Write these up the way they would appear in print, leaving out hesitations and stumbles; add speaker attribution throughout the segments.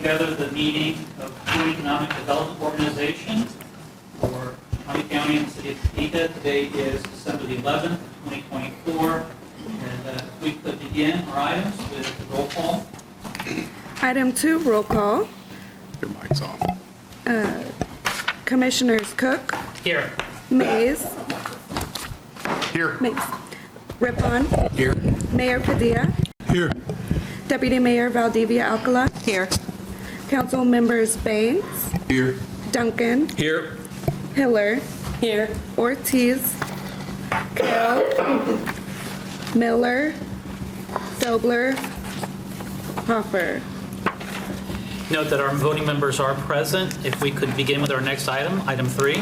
Speaker 1: together the meeting of two economic development organizations for County County and the City of Topeka. Today is December the 11th, 2024. And we could begin our items with the roll call.
Speaker 2: Item 2, roll call.
Speaker 3: Your mic's off.
Speaker 2: Commissioners Cook,
Speaker 1: Here.
Speaker 2: Mays,
Speaker 3: Here.
Speaker 2: Rippon,
Speaker 3: Here.
Speaker 2: Mayor Padilla,
Speaker 3: Here.
Speaker 2: Deputy Mayor Valdivia Alcala,
Speaker 4: Here.
Speaker 2: Council Members Baines,
Speaker 3: Here.
Speaker 2: Duncan,
Speaker 3: Here.
Speaker 2: Hiller,
Speaker 4: Here.
Speaker 2: Ortiz, Carroll, Miller, Dobler, Hoffer.
Speaker 1: Note that our voting members are present. If we could begin with our next item, item 3.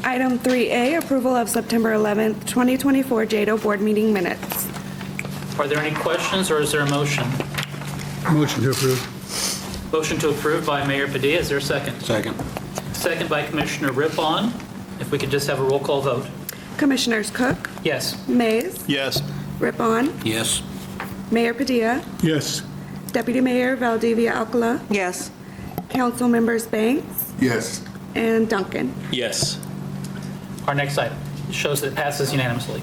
Speaker 2: Item 3A, approval of September 11th, 2024 JEDO board meeting minutes.
Speaker 1: Are there any questions or is there a motion?
Speaker 3: Motion to approve.
Speaker 1: Motion to approve by Mayor Padilla. Is there a second?
Speaker 3: Second.
Speaker 1: Second by Commissioner Rippon. If we could just have a roll call vote.
Speaker 2: Commissioners Cook,
Speaker 1: Yes.
Speaker 2: Mays,
Speaker 3: Yes.
Speaker 2: Rippon,
Speaker 3: Yes.
Speaker 2: Mayor Padilla,
Speaker 3: Yes.
Speaker 2: Deputy Mayor Valdivia Alcala,
Speaker 4: Yes.
Speaker 2: Council Members Banks,
Speaker 3: Yes.
Speaker 2: and Duncan.
Speaker 3: Yes.
Speaker 1: Our next item shows that it passes unanimously.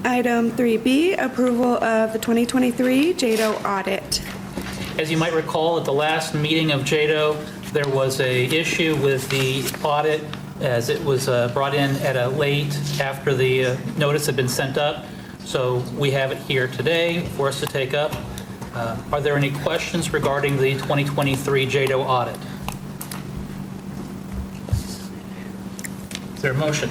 Speaker 2: Item 3B, approval of the 2023 JEDO audit.
Speaker 1: As you might recall, at the last meeting of JEDO, there was a issue with the audit as it was brought in at a late after the notice had been sent up. So we have it here today for us to take up. Are there any questions regarding the 2023 JEDO audit? Is there a motion?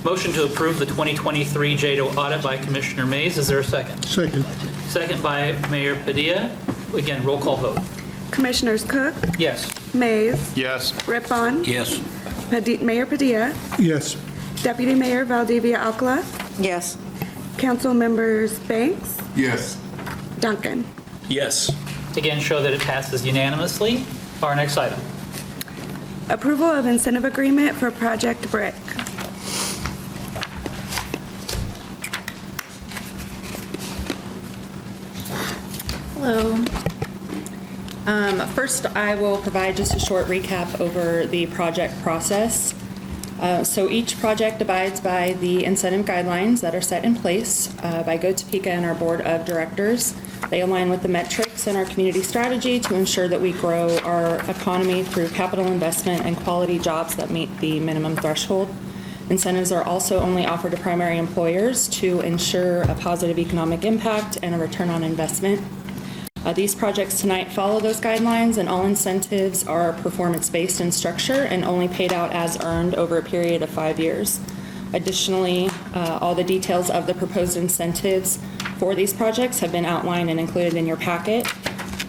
Speaker 1: Motion to approve the 2023 JEDO audit by Commissioner Mays. Is there a second?
Speaker 3: Second.
Speaker 1: Second by Mayor Padilla. Again, roll call vote.
Speaker 2: Commissioners Cook,
Speaker 1: Yes.
Speaker 2: Mays,
Speaker 3: Yes.
Speaker 2: Rippon,
Speaker 3: Yes.
Speaker 2: Mayor Padilla,
Speaker 3: Yes.
Speaker 2: Deputy Mayor Valdivia Alcala,
Speaker 4: Yes.
Speaker 2: Council Members Banks,
Speaker 3: Yes.
Speaker 2: Duncan.
Speaker 3: Yes.
Speaker 1: Again, show that it passes unanimously. Our next item.
Speaker 2: Approval of incentive agreement for Project Brick.
Speaker 5: Hello. First, I will provide just a short recap over the project process. So each project abides by the incentive guidelines that are set in place by Topeka and our board of directors. They align with the metrics in our community strategy to ensure that we grow our economy through capital investment and quality jobs that meet the minimum threshold. Incentives are also only offered to primary employers to ensure a positive economic impact and a return on investment. These projects tonight follow those guidelines, and all incentives are performance-based in structure and only paid out as earned over a period of 5 years. Additionally, all the details of the proposed incentives for these projects have been outlined and included in your packet.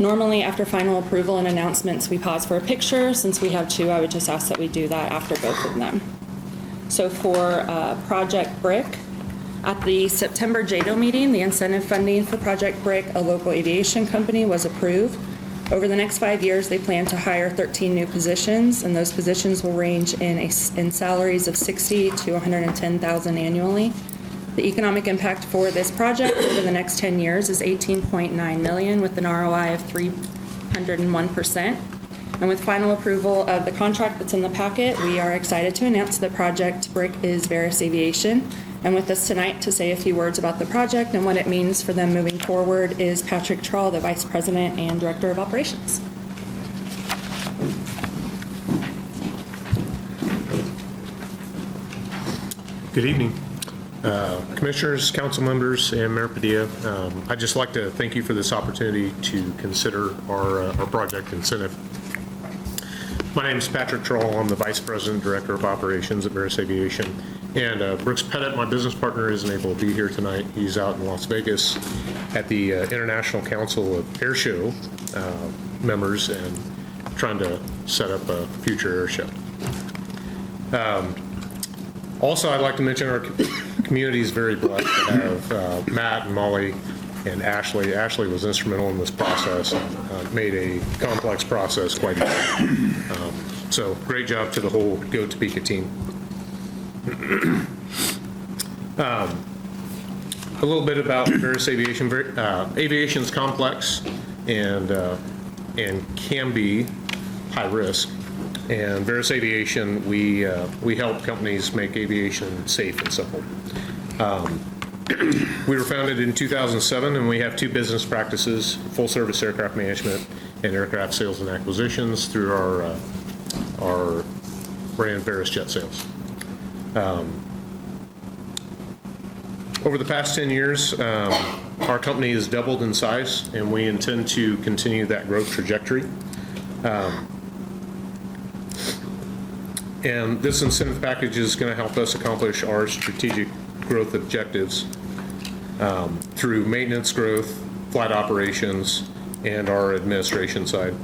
Speaker 5: Normally, after final approval and announcements, we pause for a picture. Since we have two, I would just ask that we do that after both of them. So for Project Brick, at the September JEDO meeting, the incentive funding for Project Brick, a local aviation company, was approved. Over the next 5 years, they plan to hire 13 new positions, and those positions will range in salaries of $60,000 to $110,000 annually. The economic impact for this project over the next 10 years is $18.9 million with an ROI of 301%. And with final approval of the contract that's in the packet, we are excited to announce that Project Brick is Veris Aviation. And with us tonight to say a few words about the project and what it means for them moving forward is Patrick Trawl, the Vice President and Director of Operations.
Speaker 6: Good evening, Commissioners, Council members, and Mayor Padilla. I'd just like to thank you for this opportunity to consider our project incentive. My name is Patrick Trawl. I'm the Vice President, Director of Operations at Veris Aviation. And Brooks Pettit, my business partner, isn't able to be here tonight. He's out in Las Vegas at the International Council of Air Show members and trying to set up a future air show. Also, I'd like to mention our community is very blessed to have Matt and Molly and Ashley. Ashley was instrumental in this process and made a complex process quite easy. So great job to the whole Go Topeka team. A little bit about Verus Aviation. Aviation is complex and can be high risk. And Verus Aviation, we help companies make aviation safe and simple. We were founded in 2007, and we have two business practices: full service aircraft management and aircraft sales and acquisitions through our brand Verus Jet Sales. Over the past 10 years, our company has doubled in size, and we intend to continue that growth trajectory. And this incentive package is going to help us accomplish our strategic growth objectives through maintenance growth, flight operations, and our administration side.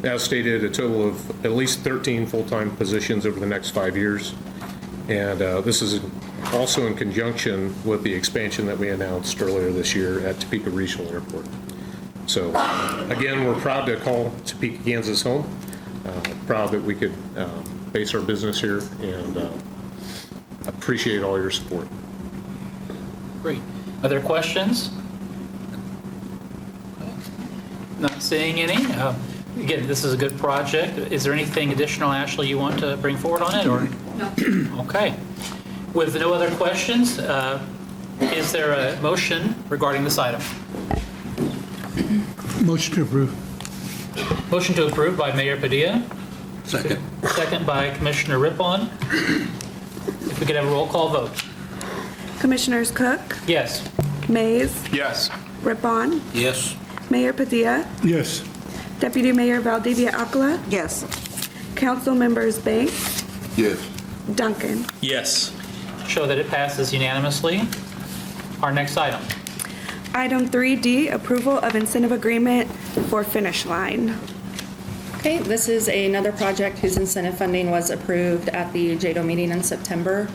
Speaker 6: As stated, a total of at least 13 full-time positions over the next 5 years. And this is also in conjunction with the expansion that we announced earlier this year at Topeka Regional Airport. So again, we're proud to call Topeka, Kansas home. Proud that we could base our business here, and appreciate all your support.
Speaker 1: Great. Other questions? Not seeing any. Again, this is a good project. Is there anything additional, Ashley, you want to bring forward on it, or? No. Okay. With no other questions, is there a motion regarding this item?
Speaker 3: Motion to approve.
Speaker 1: Motion to approve by Mayor Padilla.
Speaker 3: Second.
Speaker 1: Second by Commissioner Rippon. If we could have a roll call vote.
Speaker 2: Commissioners Cook,
Speaker 1: Yes.
Speaker 2: Mays,
Speaker 3: Yes.
Speaker 2: Rippon,
Speaker 3: Yes.
Speaker 2: Mayor Padilla,
Speaker 3: Yes.
Speaker 2: Deputy Mayor Valdivia Alcala,
Speaker 4: Yes.
Speaker 2: Council Members Banks,
Speaker 3: Yes.
Speaker 2: Duncan.
Speaker 3: Yes.
Speaker 1: Show that it passes unanimously. Our next item.
Speaker 2: Item 3D, approval of incentive agreement for Finish Line.
Speaker 5: Okay, this is another project whose incentive funding was approved at the JEDO meeting in September.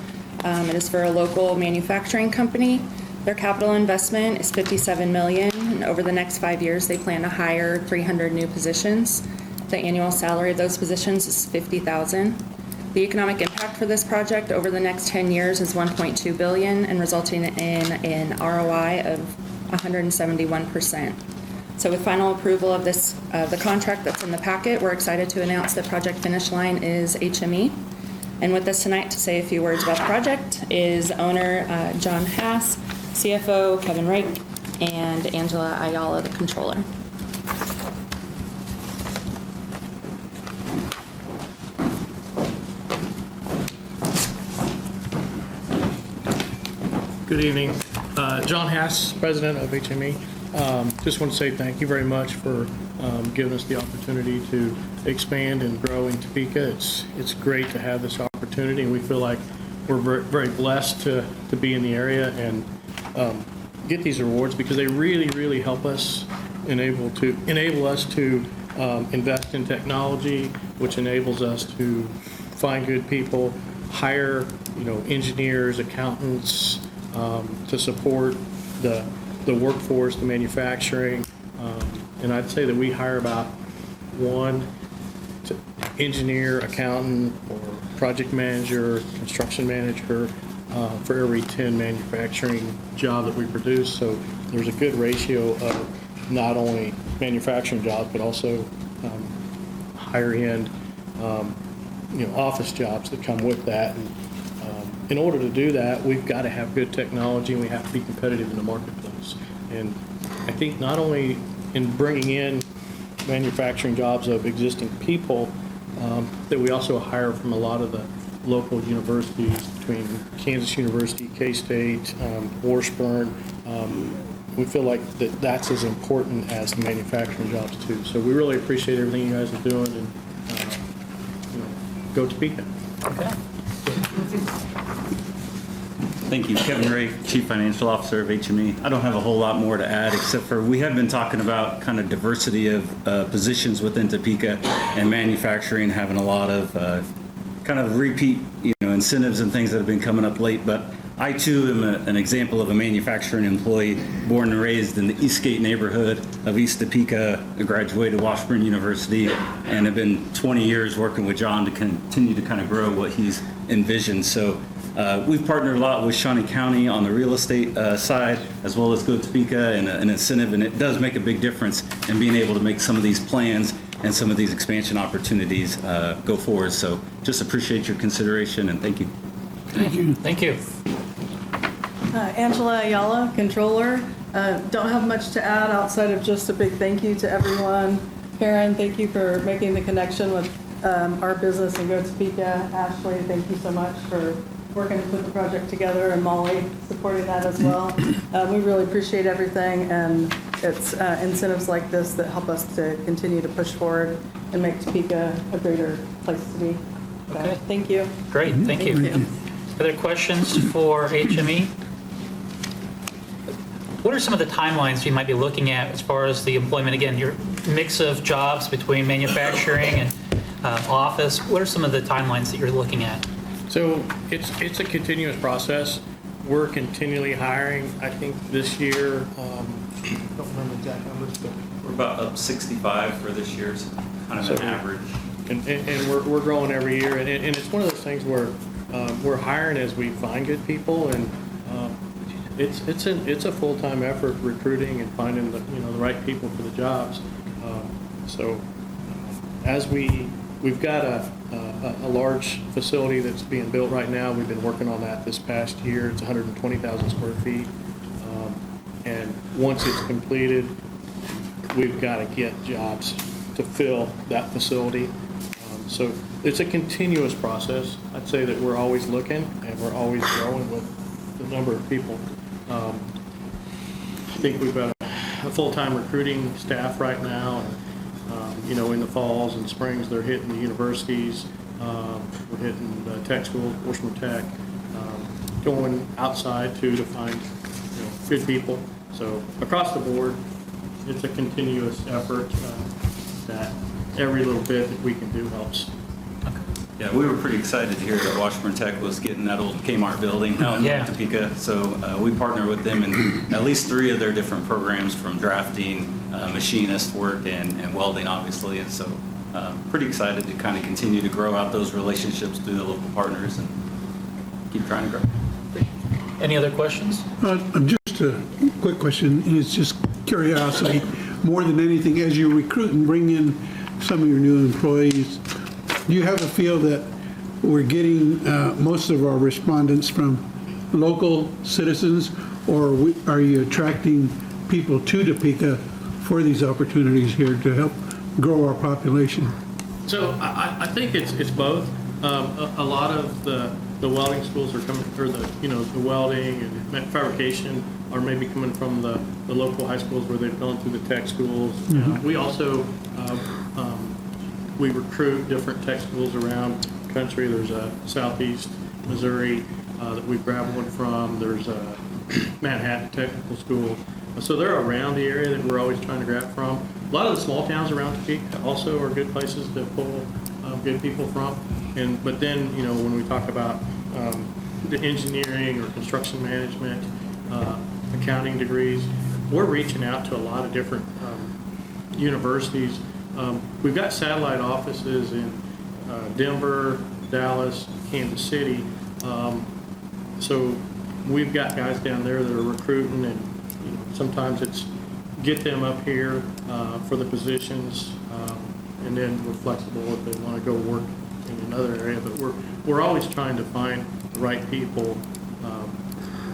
Speaker 5: It is for a local manufacturing company. Their capital investment is $57 million, and over the next 5 years, they plan to hire 300 new positions. The annual salary of those positions is $50,000. The economic impact for this project over the next 10 years is $1.2 billion, and resulting in an ROI of 171%. So with final approval of this, the contract that's in the packet, we're excited to announce that Project Finish Line is HME. And with us tonight to say a few words about the project is owner John Hass, CFO Kevin Rake, and Angela Ayala, the controller.
Speaker 7: Good evening. John Hass, President of HME. Just want to say thank you very much for giving us the opportunity to expand and grow in Topeka. It's great to have this opportunity, and we feel like we're very blessed to be in the area and get these awards, because they really, really help us enable us to invest in technology, which enables us to find good people, hire engineers, accountants, to support the workforce, the manufacturing, and I'd say that we hire about one engineer, accountant, or project manager, construction manager for every 10 manufacturing job that we produce. So there's a good ratio of not only manufacturing jobs, but also higher end office jobs that come with that. And in order to do that, we've got to have good technology, and we have to be competitive in the marketplace. And I think not only in bringing in manufacturing jobs of existing people, that we also hire from a lot of the local universities, between Kansas University, K-State, Washburn. We feel like that's as important as the manufacturing jobs too. So we really appreciate everything you guys are doing, and go Topeka.
Speaker 1: Okay.
Speaker 8: Thank you. Kevin Ray, Chief Financial Officer of HME. I don't have a whole lot more to add, except for we have been talking about kind of diversity of positions within Topeka, and manufacturing having a lot of kind of repeat incentives and things that have been coming up late. But I too am an example of a manufacturing employee, born and raised in the Eastgate neighborhood of East Topeka. I graduated Washburn University and have been 20 years working with John to continue to kind of grow what he's envisioned. So We've partnered a lot with Shawnee County on the real estate side, as well as Go Topeka and an incentive, and it does make a big difference in being able to make some of these plans and some of these expansion opportunities go forward. So just appreciate your consideration, and thank you.
Speaker 1: Thank you.
Speaker 4: Angela Ayala, Controller. Don't have much to add outside of just a big thank you to everyone. Karen, thank you for making the connection with our business in Go Topeka. Ashley, thank you so much for working to put the project together, and Molly supporting that as well. We really appreciate everything, and it's incentives like this that help us to continue to push forward and make Topeka a greater place to be. So,
Speaker 1: Okay.
Speaker 4: thank you.
Speaker 1: Great, thank you. Other questions for HME? What are some of the timelines you might be looking at as far as the employment? Again, your mix of jobs between manufacturing and office. What are some of the timelines that you're looking at?
Speaker 7: So it's a continuous process. We're continually hiring. I think this year, I don't remember exact numbers, but
Speaker 8: We're about up 65 for this year's, kind of an average.
Speaker 7: and we're growing every year. And it's one of those things where we're hiring as we find good people, and it's a full-time effort recruiting and finding the right people for the jobs. So as we've got a large facility that's being built right now. We've been working on that this past year. It's 120,000 square feet. And once it's completed, we've got to get jobs to fill that facility. So it's a continuous process. I'd say that we're always looking and we're always growing with the number of people. I think we've got a full-time recruiting staff right now. And, in the falls and springs, they're hitting the universities. We're hitting the tech school, Worcester Tech, going outside too to find good people. So across the board, it's a continuous effort that every little bit that we can do helps.
Speaker 8: Yeah, we were pretty excited to hear that Washburn Tech was getting that old Kmart building out in
Speaker 1: Yeah.
Speaker 8: Topeka. So we partner with them in at least 3 of their different programs, from drafting, machinist work, and welding, obviously. And so pretty excited to kind of continue to grow out those relationships through the local partners and keep trying to grow.
Speaker 1: Any other questions?
Speaker 9: Just a quick question, and it's just curiosity. More than anything, as you recruit and bring in some of your new employees, do you have a feel that we're getting most of our respondents from local citizens, or are you attracting people to Topeka for these opportunities here to help grow our population?
Speaker 7: So I think it's both. A lot of the welding schools are coming, or the welding and fabrication are maybe coming from the local high schools where they've gone through the tech schools. We also we recruit different tech schools around the country. There's a Southeast Missouri that we grab one from. There's a Manhattan Technical School. So they're around the area that we're always trying to grab from. A lot of the small towns around Topeka also are good places to pull good people from. But then, when we talk about the engineering or construction management, accounting degrees, we're reaching out to a lot of different universities. We've got satellite offices in Denver, Dallas, Kansas City. So we've got guys down there that are recruiting, and sometimes it's get them up here for the positions, and then we're flexible if they want to go work in another area. But we're always trying to find the right people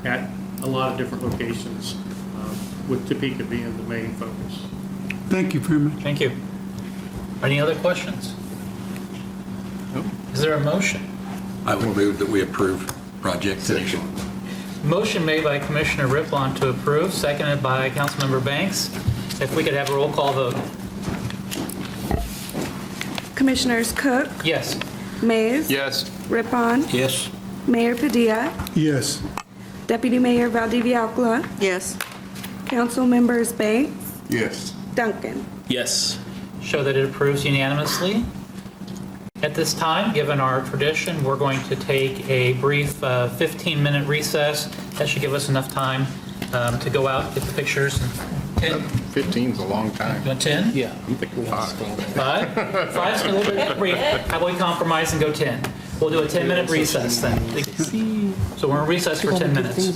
Speaker 7: at a lot of different locations, with Topeka being the main focus.
Speaker 9: Thank you very much.
Speaker 1: Thank you. Any other questions? Is there a motion?
Speaker 3: I will move that we approve project selection.
Speaker 1: Motion made by Commissioner Riplon to approve, seconded by Councilmember Banks. If we could have a roll call vote.
Speaker 2: Commissioners Cook,
Speaker 1: Yes.
Speaker 2: Mays,
Speaker 3: Yes.
Speaker 2: Rippon,
Speaker 3: Yes.
Speaker 2: Mayor Padilla,
Speaker 9: Yes.
Speaker 2: Deputy Mayor Valdivia-Alcala,
Speaker 4: Yes.
Speaker 2: Council Members Banks,
Speaker 3: Yes.
Speaker 2: Duncan.
Speaker 3: Yes.
Speaker 1: Show that it approves unanimously. At this time, given our tradition, we're going to take a brief 15-minute recess. That should give us enough time to go out, get the pictures. 10?
Speaker 3: 15's a long time.
Speaker 1: You want 10?
Speaker 3: Yeah. I'm thinking 5.
Speaker 1: 5? 5's a little bit brief. How about we compromise and go 10? We'll do a 10-minute recess then. So we're in recess for 10 minutes.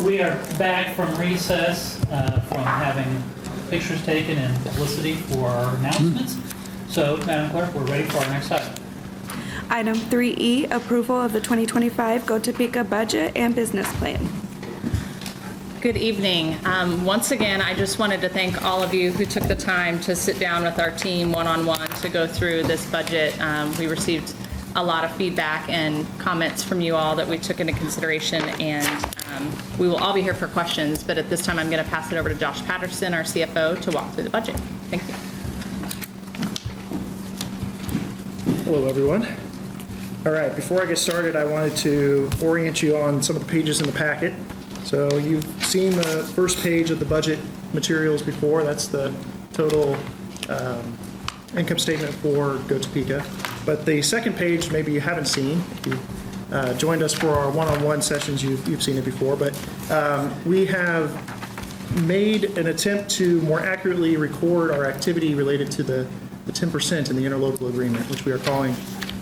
Speaker 1: We are back from recess, from having pictures taken and publicity for our announcements. So, Madam Clerk, we're ready for our next item.
Speaker 2: Item 3E, approval of the 2025 Go Topeka budget and business plan.
Speaker 10: Good evening. Once again, I just wanted to thank all of you who took the time to sit down with our team one-on-one to go through this budget. We received a lot of feedback and comments from you all that we took into consideration, and we will all be here for questions, but at this time I'm going to pass it over to Josh Patterson, our CFO, to walk through the budget. Thank you.
Speaker 11: Hello, everyone. All right, before I get started, I wanted to orient you on some of the pages in the packet. So you've seen the first page of the budget materials before. That's the total income statement for Go Topeka. But the second page, maybe you haven't seen. If you joined us for our one-on-one sessions, you've seen it before. But we have made an attempt to more accurately record our activity related to the 10% in the interlocal agreement, which we are calling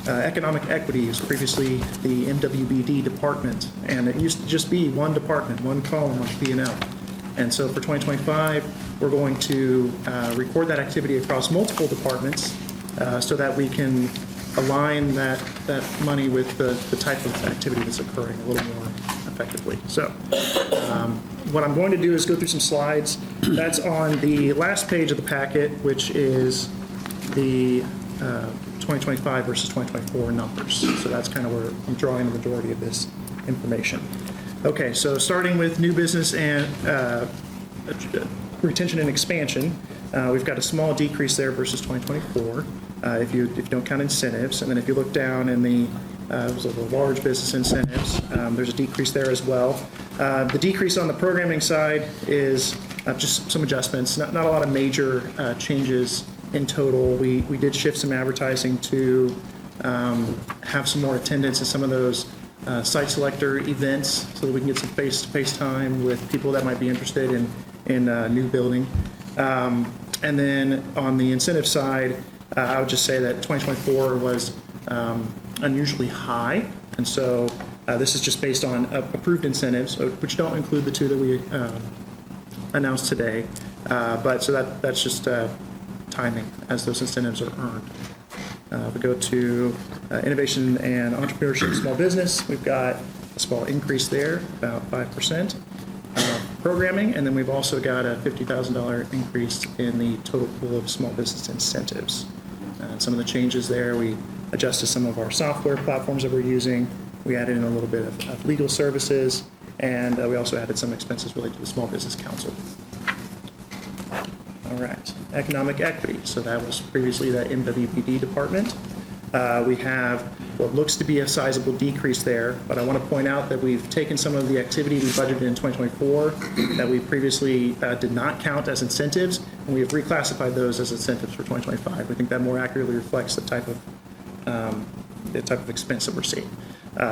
Speaker 11: economic equity. It was previously the MWBD department, and it used to just be one department, one column on P&L. And so for 2025, we're going to record that activity across multiple departments so that we can align that money with the type of activity that's occurring a little more effectively. So what I'm going to do is go through some slides. That's on the last page of the packet, which is the 2025 versus 2024 numbers. So that's kind of where I'm drawing the majority of this information. Okay, so starting with new business and retention and expansion, we've got a small decrease there versus 2024 if you don't count incentives. And then if you look down in the large business incentives, there's a decrease there as well. The decrease on the programming side is just some adjustments, not a lot of major changes in total. We did shift some advertising to have some more attendance at some of those site selector events so that we can get some face-to-face time with people that might be interested in new building. And then on the incentive side, I would just say that 2024 was unusually high. And so this is just based on approved incentives, which don't include the two that we announced today. But so that's just timing as those incentives are earned. We go to innovation and entrepreneurship, small business. We've got a small increase there, about 5%. Programming, and then we've also got a $50,000 increase in the total pool of small business incentives. Some of the changes there, we adjusted some of our software platforms that we're using. We added in a little bit of legal services, and we also added some expenses related to the Small Business Council. All right, economic equity. So that was previously that MWBD department. We have what looks to be a sizable decrease there, but I want to point out that we've taken some of the activity we budgeted in 2024 that we previously did not count as incentives, and we have reclassified those as incentives for 2025. We think that more accurately reflects the type of expense that we're seeing.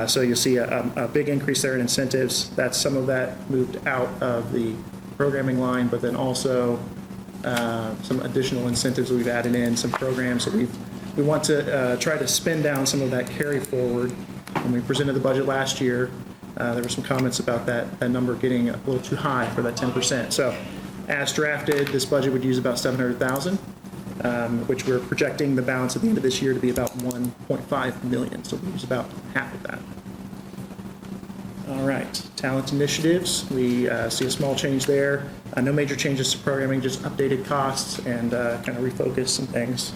Speaker 11: So you'll see a big increase there in incentives. That's some of that moved out of the programming line, but then also some additional incentives that we've added in, some programs that we want to try to spend down some of that carry forward. When we presented the budget last year, there were some comments about that number getting a little too high for that 10%. So as drafted, this budget would use about $700,000, which we're projecting the balance at the end of this year to be about $1.5 million. So we use about half of that. All right, talent initiatives. We see a small change there. No major changes to programming, just updated costs and kind of refocus some things.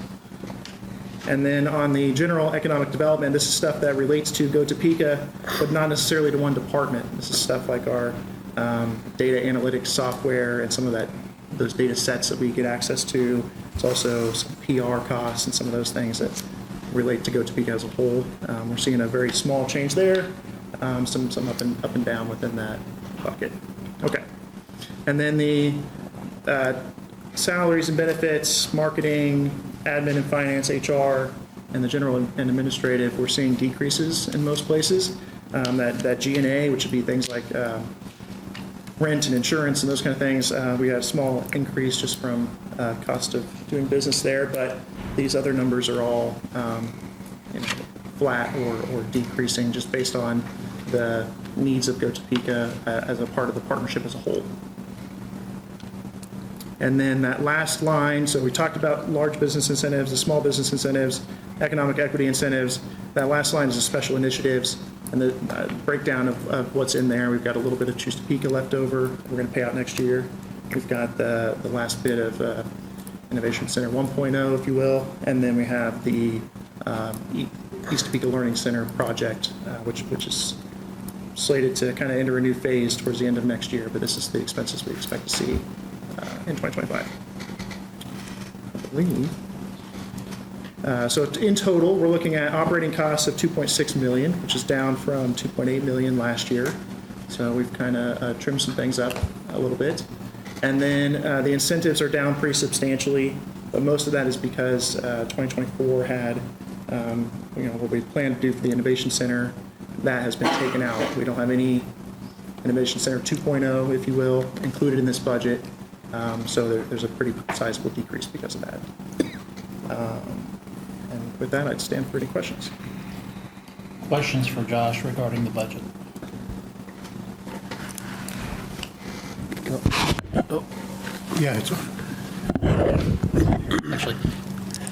Speaker 11: And then on the general economic development, this is stuff that relates to Go Topeka, but not necessarily to one department. This is stuff like our data analytics software and some of those data sets that we get access to. It's also some PR costs and some of those things that relate to Go Topeka as a whole. We're seeing a very small change there, some up and down within that bucket. Okay. And then the salaries and benefits, marketing, admin and finance, HR, and the general and administrative, we're seeing decreases in most places. That G&A, which would be things like rent and insurance and those kind of things, we had a small increase just from cost of doing business there, but these other numbers are all flat or decreasing just based on the needs of Go Topeka as a part of the partnership as a whole. And then that last line, so we talked about large business incentives, the small business incentives, economic equity incentives. That last line is the special initiatives and the breakdown of what's in there. We've got a little bit of Choose Topeka left over. We're going to pay out next year. We've got the last bit of Innovation Center 1.0, if you will. And then we have the East Topeka Learning Center project, which is slated to kind of enter a new phase towards the end of next year. But this is the expenses we expect to see in 2025. I believe. So in total, we're looking at operating costs of $2.6 million, which is down from $2.8 million last year. So we've kind of trimmed some things up a little bit. And then the incentives are down pretty substantially, but most of that is because 2024 had, what we planned to do for the Innovation Center, that has been taken out. We don't have any Innovation Center 2.0, if you will, included in this budget. So there's a pretty sizable decrease because of that. And with that, I'd stand for any questions.
Speaker 1: Questions for Josh regarding the budget?
Speaker 9: Yeah, it's
Speaker 1: Actually,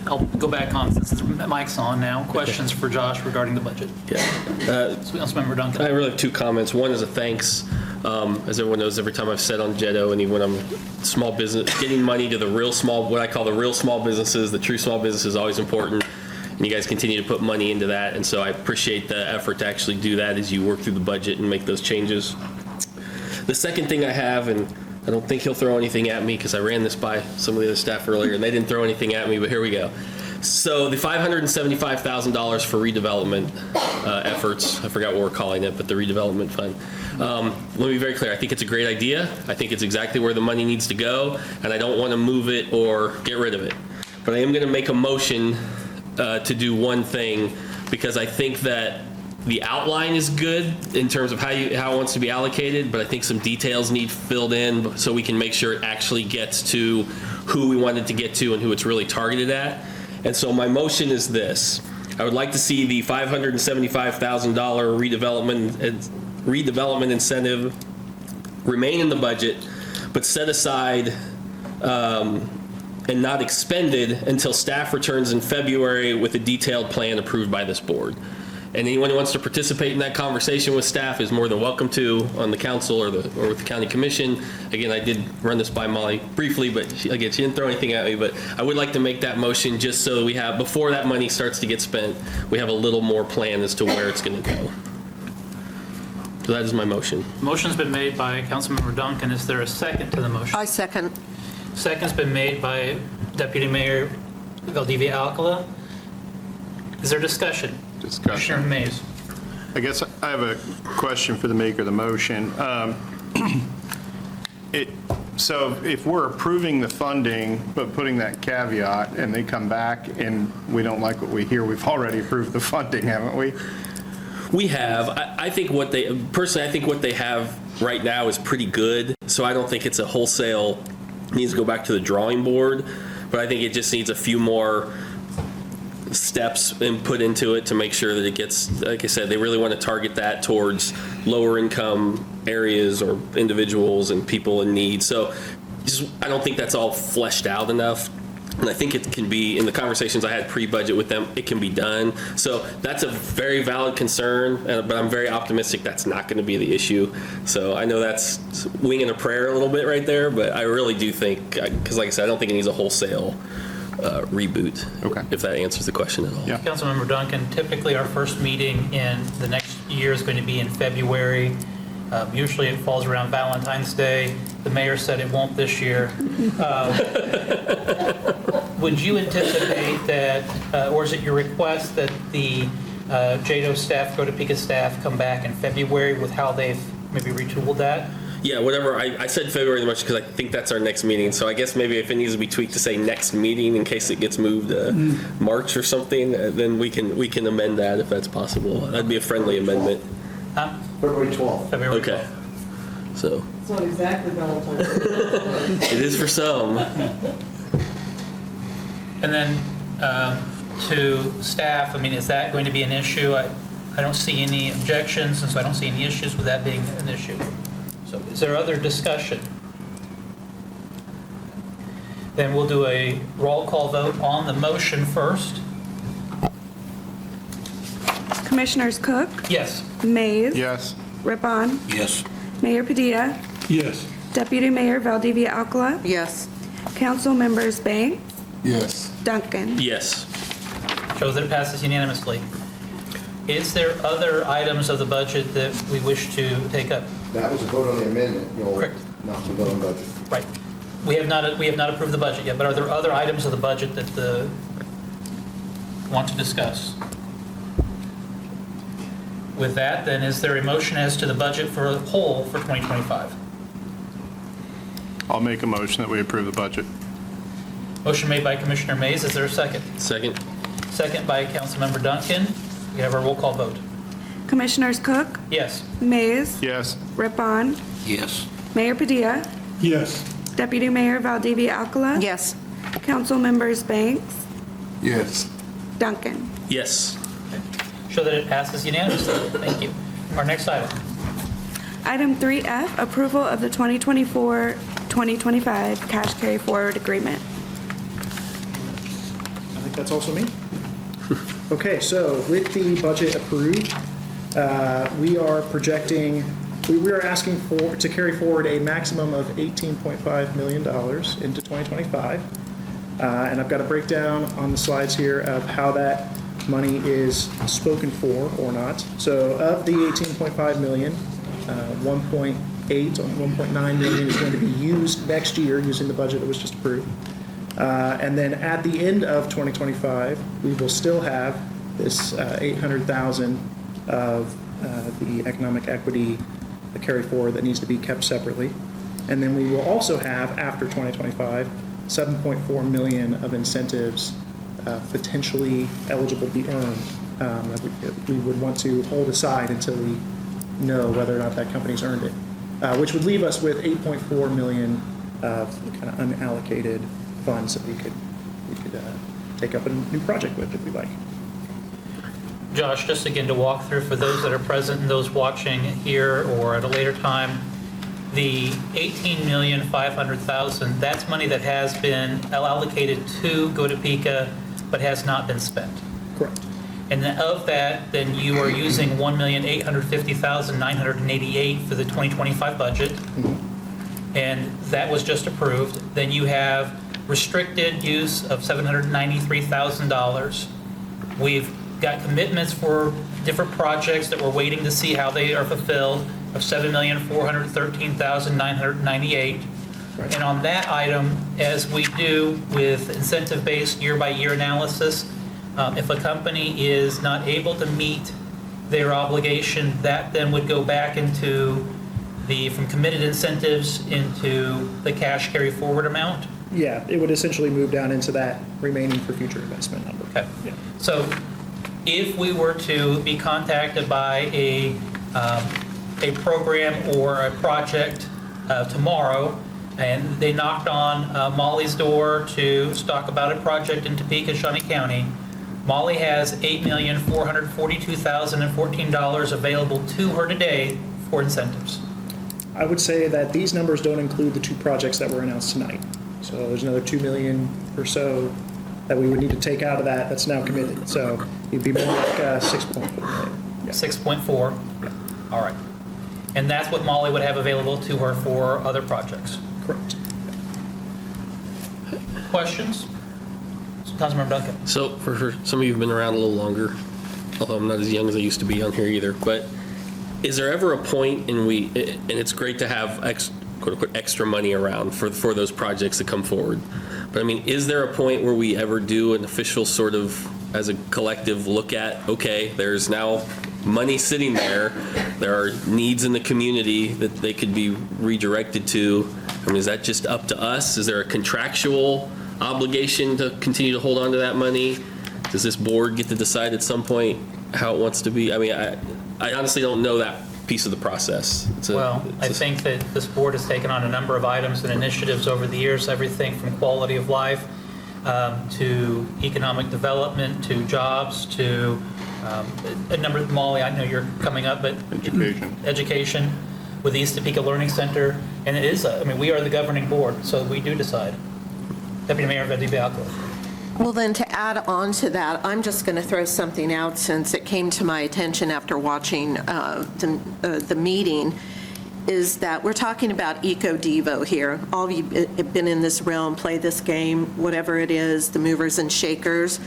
Speaker 1: I'll go back on since the mic's on now. Questions for Josh regarding the budget?
Speaker 12: Yeah.
Speaker 1: Councilmember Duncan.
Speaker 12: I really have two comments. One is a thanks. As everyone knows, every time I've said on JEDO, and even when I'm small business, getting money to the real small, what I call the real small businesses, the true small business is always important. And you guys continue to put money into that. And so I appreciate the effort to actually do that as you work through the budget and make those changes. The second thing I have, and I don't think he'll throw anything at me because I ran this by some of the other staff earlier and they didn't throw anything at me, but here we go. So the $575,000 for redevelopment efforts, I forgot what we're calling it, but the redevelopment fund. Let me be very clear. I think it's a great idea. I think it's exactly where the money needs to go, and I don't want to move it or get rid of it. But I am going to make a motion to do one thing because I think that the outline is good in terms of how it wants to be allocated, but I think some details need filled in so we can make sure it actually gets to who we want it to get to and who it's really targeted at. And so my motion is this. I would like to see the $575,000 redevelopment incentive remain in the budget, but set aside and not expended until staff returns in February with a detailed plan approved by this board. And anyone who wants to participate in that conversation with staff is more than welcome to on the council or with the county commission. Again, I did run this by Molly briefly, but she didn't throw anything at me. But I would like to make that motion just so we have, before that money starts to get spent, we have a little more plan as to where it's going to go. So that is my motion.
Speaker 1: Motion's been made by Councilmember Duncan. Is there a second to the motion?
Speaker 13: I second.
Speaker 1: Second's been made by Deputy Mayor Valdivia Alcala. Is there discussion? Commissioner Mays.
Speaker 14: I guess I have a question for the maker of the motion. So if we're approving the funding, but putting that caveat, and they come back and we don't like what we hear, we've already approved the funding, haven't we?
Speaker 12: We have. I think what they have right now is pretty good. So I don't think it's a wholesale, needs to go back to the drawing board, but I think it just needs a few more steps and put into it to make sure that it gets, like I said, they really want to target that towards lower income areas or individuals and people in need. So I don't think that's all fleshed out enough. And I think it can be, in the conversations I had pre-budget with them, it can be done. So that's a very valid concern, but I'm very optimistic that's not going to be the issue. So I know that's winging a prayer a little bit right there, but I really do think, because like I said, I don't think it needs a wholesale reboot, if that answers the question at all.
Speaker 14: Yeah.
Speaker 1: Councilmember Duncan, typically our first meeting in the next year is going to be in February. Usually it falls around Valentine's Day. The mayor said it won't this year. Would you anticipate that, or is it your request that the JEDO staff, Go Topeka staff, come back in February with how they've maybe retooled that?
Speaker 12: Yeah, whatever. I said February much because I think that's our next meeting. So I guess maybe if it needs to be tweaked to say next meeting in case it gets moved March or something, then we can amend that if that's possible. That'd be a friendly amendment.
Speaker 13: February 12th.
Speaker 1: February
Speaker 12: Okay.
Speaker 1: 12th.
Speaker 12: So
Speaker 4: It's not exactly Valentine's Day.
Speaker 12: it is for some.
Speaker 1: And then to staff, I mean, is that going to be an issue? I don't see any objections, and so I don't see any issues with that being an issue. So is there other discussion? Then we'll do a roll call vote on the motion first.
Speaker 2: Commissioners Cook,
Speaker 1: Yes.
Speaker 2: Mays,
Speaker 14: Yes.
Speaker 2: Rippon,
Speaker 3: Yes.
Speaker 2: Mayor Padilla,
Speaker 9: Yes.
Speaker 2: Deputy Mayor Valdivia Alcala,
Speaker 4: Yes.
Speaker 2: Council Members Banks,
Speaker 3: Yes.
Speaker 2: Duncan.
Speaker 12: Yes.
Speaker 1: Shows that it passes unanimously. Is there other items of the budget that we wish to take up?
Speaker 13: That was a vote on the amendment,
Speaker 1: Correct.
Speaker 13: not the vote on budget.
Speaker 1: Right. We have not approved the budget yet, but are there other items of the budget that want to discuss? With that, then, is there a motion as to the budget for a whole for 2025?
Speaker 14: I'll make a motion that we approve the budget.
Speaker 1: Motion made by Commissioner Mays. Is there a second?
Speaker 12: Second.
Speaker 1: Second by Councilmember Duncan. We have a roll call vote.
Speaker 2: Commissioners Cook,
Speaker 1: Yes.
Speaker 2: Mays,
Speaker 14: Yes.
Speaker 2: Rippon,
Speaker 3: Yes.
Speaker 2: Mayor Padilla,
Speaker 9: Yes.
Speaker 2: Deputy Mayor Valdivia Alcala,
Speaker 4: Yes.
Speaker 2: Council Members Banks,
Speaker 3: Yes.
Speaker 2: Duncan.
Speaker 12: Yes.
Speaker 1: Show that it passes unanimously. Thank you. Our next item.
Speaker 2: Item 3F, approval of the 2024-2025 cash carry forward agreement.
Speaker 11: I think that's also me. Okay, so with the budget approved, we are projecting, we are asking to carry forward a maximum of $18.5 million into 2025. And I've got a breakdown on the slides here of how that money is spoken for or not. So of the 18.5 million, 1.8 or 1.9 million is going to be used next year using the budget that was just approved. And then at the end of 2025, we will still have this 800,000 of the economic equity carry forward that needs to be kept separately. And then we will also have, after 2025, 7.4 million of incentives potentially eligible to be earned that we would want to hold aside until we know whether or not that company's earned it, which would leave us with 8.4 million of kind of unallocated funds that we could take up a new project with if we like.
Speaker 1: Josh, just again to walk through for those that are present and those watching here or at a later time, the $18,500,000, that's money that has been allocated to go to Topeka but has not been spent.
Speaker 11: Correct.
Speaker 1: And then of that, then you are using $1,850,988 for the 2025 budget. And that was just approved. Then you have restricted use of $793,000. We've got commitments for different projects that we're waiting to see how they are fulfilled of $7,413,998.
Speaker 11: Right.
Speaker 1: And on that item, as we do with incentive-based year-by-year analysis, if a company is not able to meet their obligation, that then would go back into from committed incentives into the cash carry forward amount.
Speaker 11: Yeah, it would essentially move down into that remaining for future investment number.
Speaker 1: Okay.
Speaker 11: Yeah.
Speaker 1: So if we were to be contacted by a program or a project tomorrow, and they knocked on Molly's door to talk about a project in Topeka, Shawnee County, Molly has $8,442,014 available to her today for incentives.
Speaker 11: I would say that these numbers don't include the two projects that were announced tonight. So there's another 2 million or so that we would need to take out of that that's now committed. So it'd be more like 6.4 million. Yeah.
Speaker 1: 6.4? All right. And that's what Molly would have available to her for other projects.
Speaker 11: Correct.
Speaker 1: Questions? Councilmember Duncan.
Speaker 12: So for some of you who've been around a little longer, although I'm not as young as I used to be on here either, but is there ever a point and it's great to have quote unquote extra money around for those projects that come forward. But I mean, is there a point where we ever do an official sort of, as a collective, look at, okay, there's now money sitting there, there are needs in the community that they could be redirected to. I mean, is that just up to us? Is there a contractual obligation to continue to hold on to that money? Does this board get to decide at some point how it wants to be? I mean, I honestly don't know that piece of the process.
Speaker 1: Well, I think that this board has taken on a number of items and initiatives over the years, everything from quality of life to economic development, to jobs, to a number of, Molly, I know you're coming up, but education with the East Topeka Learning Center. And it is, I mean, we are the governing board, so we do decide. Deputy Mayor Valdivia Alcala.
Speaker 15: Well, then to add on to that, I'm just going to throw something out since it came to my attention after watching the meeting, is that we're talking about Eco Devo here. All of you have been in this realm, play this game, whatever it is, the movers and shakers.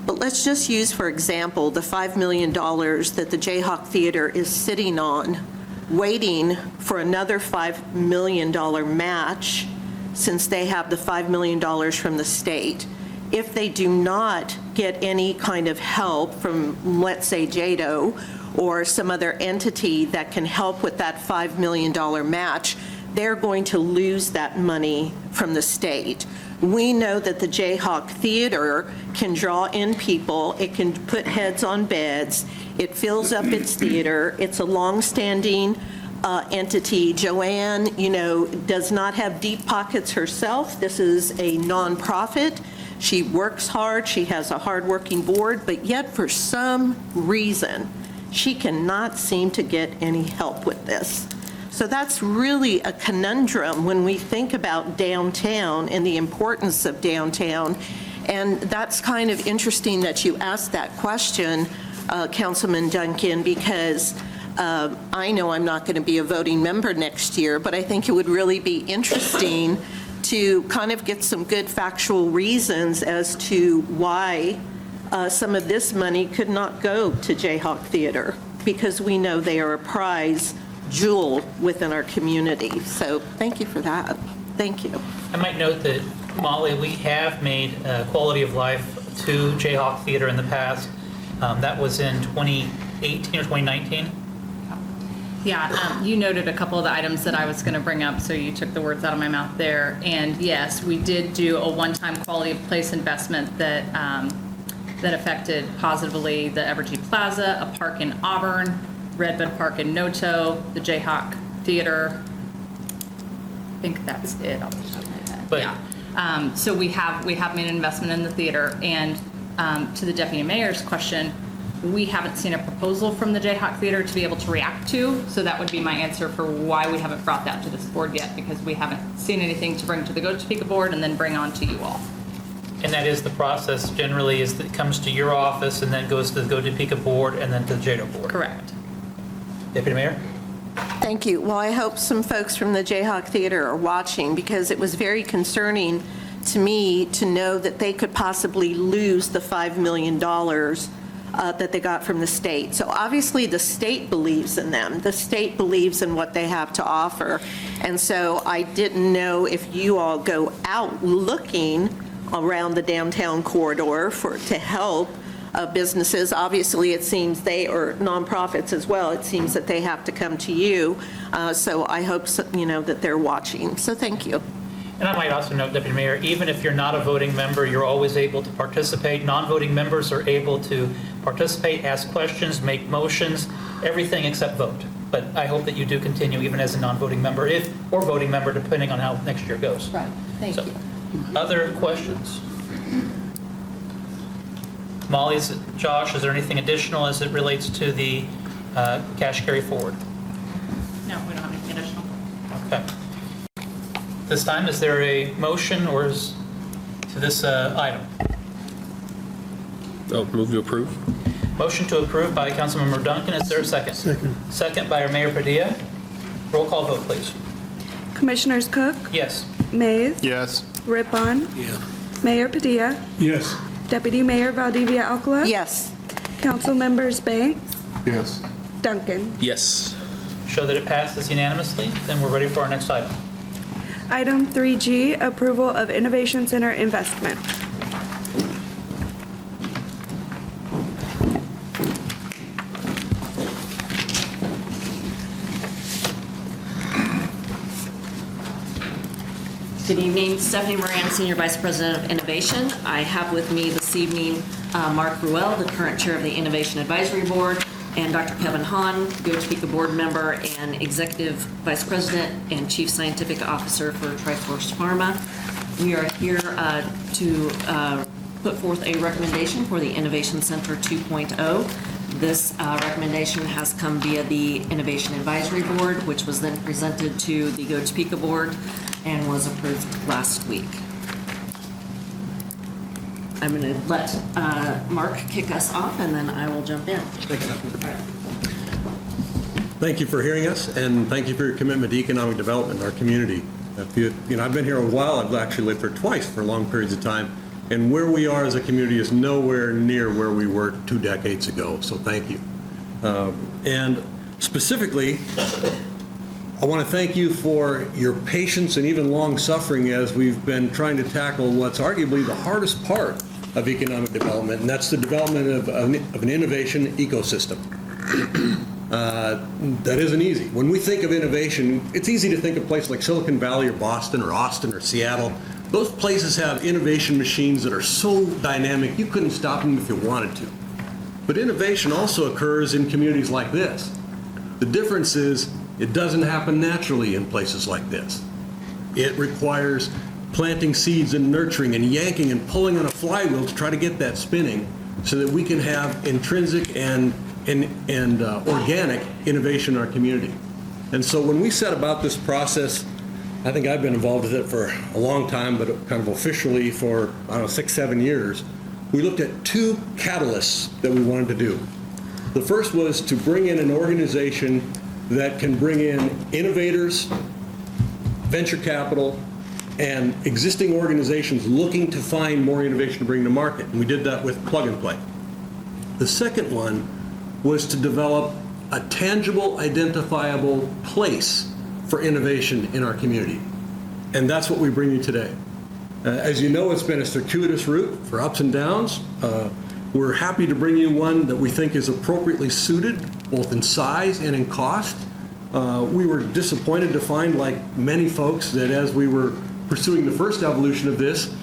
Speaker 15: But let's just use, for example, the $5 million that the Jayhawk Theater is sitting on, waiting for another $5 million match since they have the $5 million from the state. If they do not get any kind of help from, let's say, JEDO or some other entity that can help with that $5 million match, they're going to lose that money from the state. We know that the Jayhawk Theater can draw in people, it can put heads on beds, it fills up its theater, it's a long-standing entity. Joanne, does not have deep pockets herself. This is a nonprofit. She works hard, she has a hard-working board, but yet for some reason, she cannot seem to get any help with this. So that's really a conundrum when we think about downtown and the importance of downtown. And that's kind of interesting that you asked that question, Councilman Duncan, because I know I'm not going to be a voting member next year, but I think it would really be interesting to kind of get some good factual reasons as to why some of this money could not go to Jayhawk Theater, because we know they are a prize jewel within our community. So thank you for that. Thank you.
Speaker 1: I might note that, Molly, we have made quality of life to Jayhawk Theater in the past. That was in 2018 or 2019.
Speaker 10: Yeah, you noted a couple of the items that I was going to bring up, so you took the words out of my mouth there. And yes, we did do a one-time quality of place investment that that affected positively the Evergy Plaza, a park in Auburn, Redbud Park in Noto, the Jayhawk Theater. I think that's it off the top of my head.
Speaker 1: But,
Speaker 10: yeah. So we have made an investment in the theater, and to the Deputy Mayor's question, we haven't seen a proposal from the Jayhawk Theater to be able to react to, so that would be my answer for why we haven't brought that to this board yet, because we haven't seen anything to bring to the Go Topeka board and then bring on to you all.
Speaker 1: And that is the process generally, is that it comes to your office and then goes to the Go Topeka board and then to the JEDO board.
Speaker 10: Correct.
Speaker 1: Deputy Mayor?
Speaker 15: Thank you. Well, I hope some folks from the Jayhawk Theater are watching, because it was very concerning to me to know that they could possibly lose the $5 million that they got from the state. So obviously the state believes in them. The state believes in what they have to offer. And so I didn't know if you all go out looking around the downtown corridor to help businesses. Obviously, it seems they are nonprofits as well. It seems that they have to come to you. So I hope that they're watching. So thank you.
Speaker 1: And I might also note, Deputy Mayor, even if you're not a voting member, you're always able to participate. Non-voting members are able to participate, ask questions, make motions, everything except vote. But I hope that you do continue even as a non-voting member, or voting member, depending on how next year goes.
Speaker 10: Right. Thank you.
Speaker 1: Other questions? Molly, Josh, is there anything additional as it relates to the cash carry forward?
Speaker 10: No, we don't have anything additional.
Speaker 1: Okay. This time, is there a motion to this item?
Speaker 12: Oh, move to approve.
Speaker 1: Motion to approve by Councilmember Duncan. Is there a second?
Speaker 9: Second.
Speaker 1: Second by Mayor Padilla. Roll call vote, please.
Speaker 2: Commissioners Cook,
Speaker 1: Yes.
Speaker 2: Mays,
Speaker 14: Yes.
Speaker 2: Rippon, Mayor Padilla,
Speaker 9: Yes.
Speaker 2: Deputy Mayor Valdivia Alcala.
Speaker 15: Yes.
Speaker 2: Council members Banks,
Speaker 14: Yes.
Speaker 2: Duncan.
Speaker 12: Yes.
Speaker 1: Show that it passes unanimously. Then we're ready for our next item.
Speaker 2: Item 3G, approval of Innovation Center investment.
Speaker 16: Good evening, Stephanie Moran, Senior Vice President of Innovation. I have with me this evening Mark Ruel, the current chair of the Innovation Advisory Board, and Dr. Kevin Hahn, Go Topeka board member and executive vice president and chief scientific officer for Triforce Pharma. We are here to put forth a recommendation for the Innovation Center 2.0. This recommendation has come via the Innovation Advisory Board, which was then presented to the Go Topeka board and was approved last week. I'm going to let Mark kick us off, and then I will jump in.
Speaker 17: Thank you for hearing us, and thank you for your commitment to economic development in our community. I've been here a while. I've actually lived here twice for long periods of time, and where we are as a community is nowhere near where we were 2 decades ago, so thank you. And specifically, I want to thank you for your patience and even long suffering as we've been trying to tackle what's arguably the hardest part of economic development, and that's the development of an innovation ecosystem. That isn't easy. When we think of innovation, it's easy to think of places like Silicon Valley or Boston or Austin or Seattle. Those places have innovation machines that are so dynamic you couldn't stop them if you wanted to. But innovation also occurs in communities like this. The difference is it doesn't happen naturally in places like this. It requires planting seeds and nurturing and yanking and pulling on a flywheel to try to get that spinning so that we can have intrinsic and organic innovation in our community. And so when we set about this process, I think I've been involved with it for a long time, but kind of officially for, 6-7 years, we looked at 2 catalysts that we wanted to do. The first was to bring in an organization that can bring in innovators, venture capital, and existing organizations looking to find more innovation to bring to market. And we did that with Plug and Play. The second one was to develop a tangible, identifiable place for innovation in our community. And that's what we bring you today. As you know, it's been a circuitous route for ups and downs. We're happy to bring you one that we think is appropriately suited, both in size and in cost. We were disappointed to find, like many folks, that as we were pursuing the first evolution of this,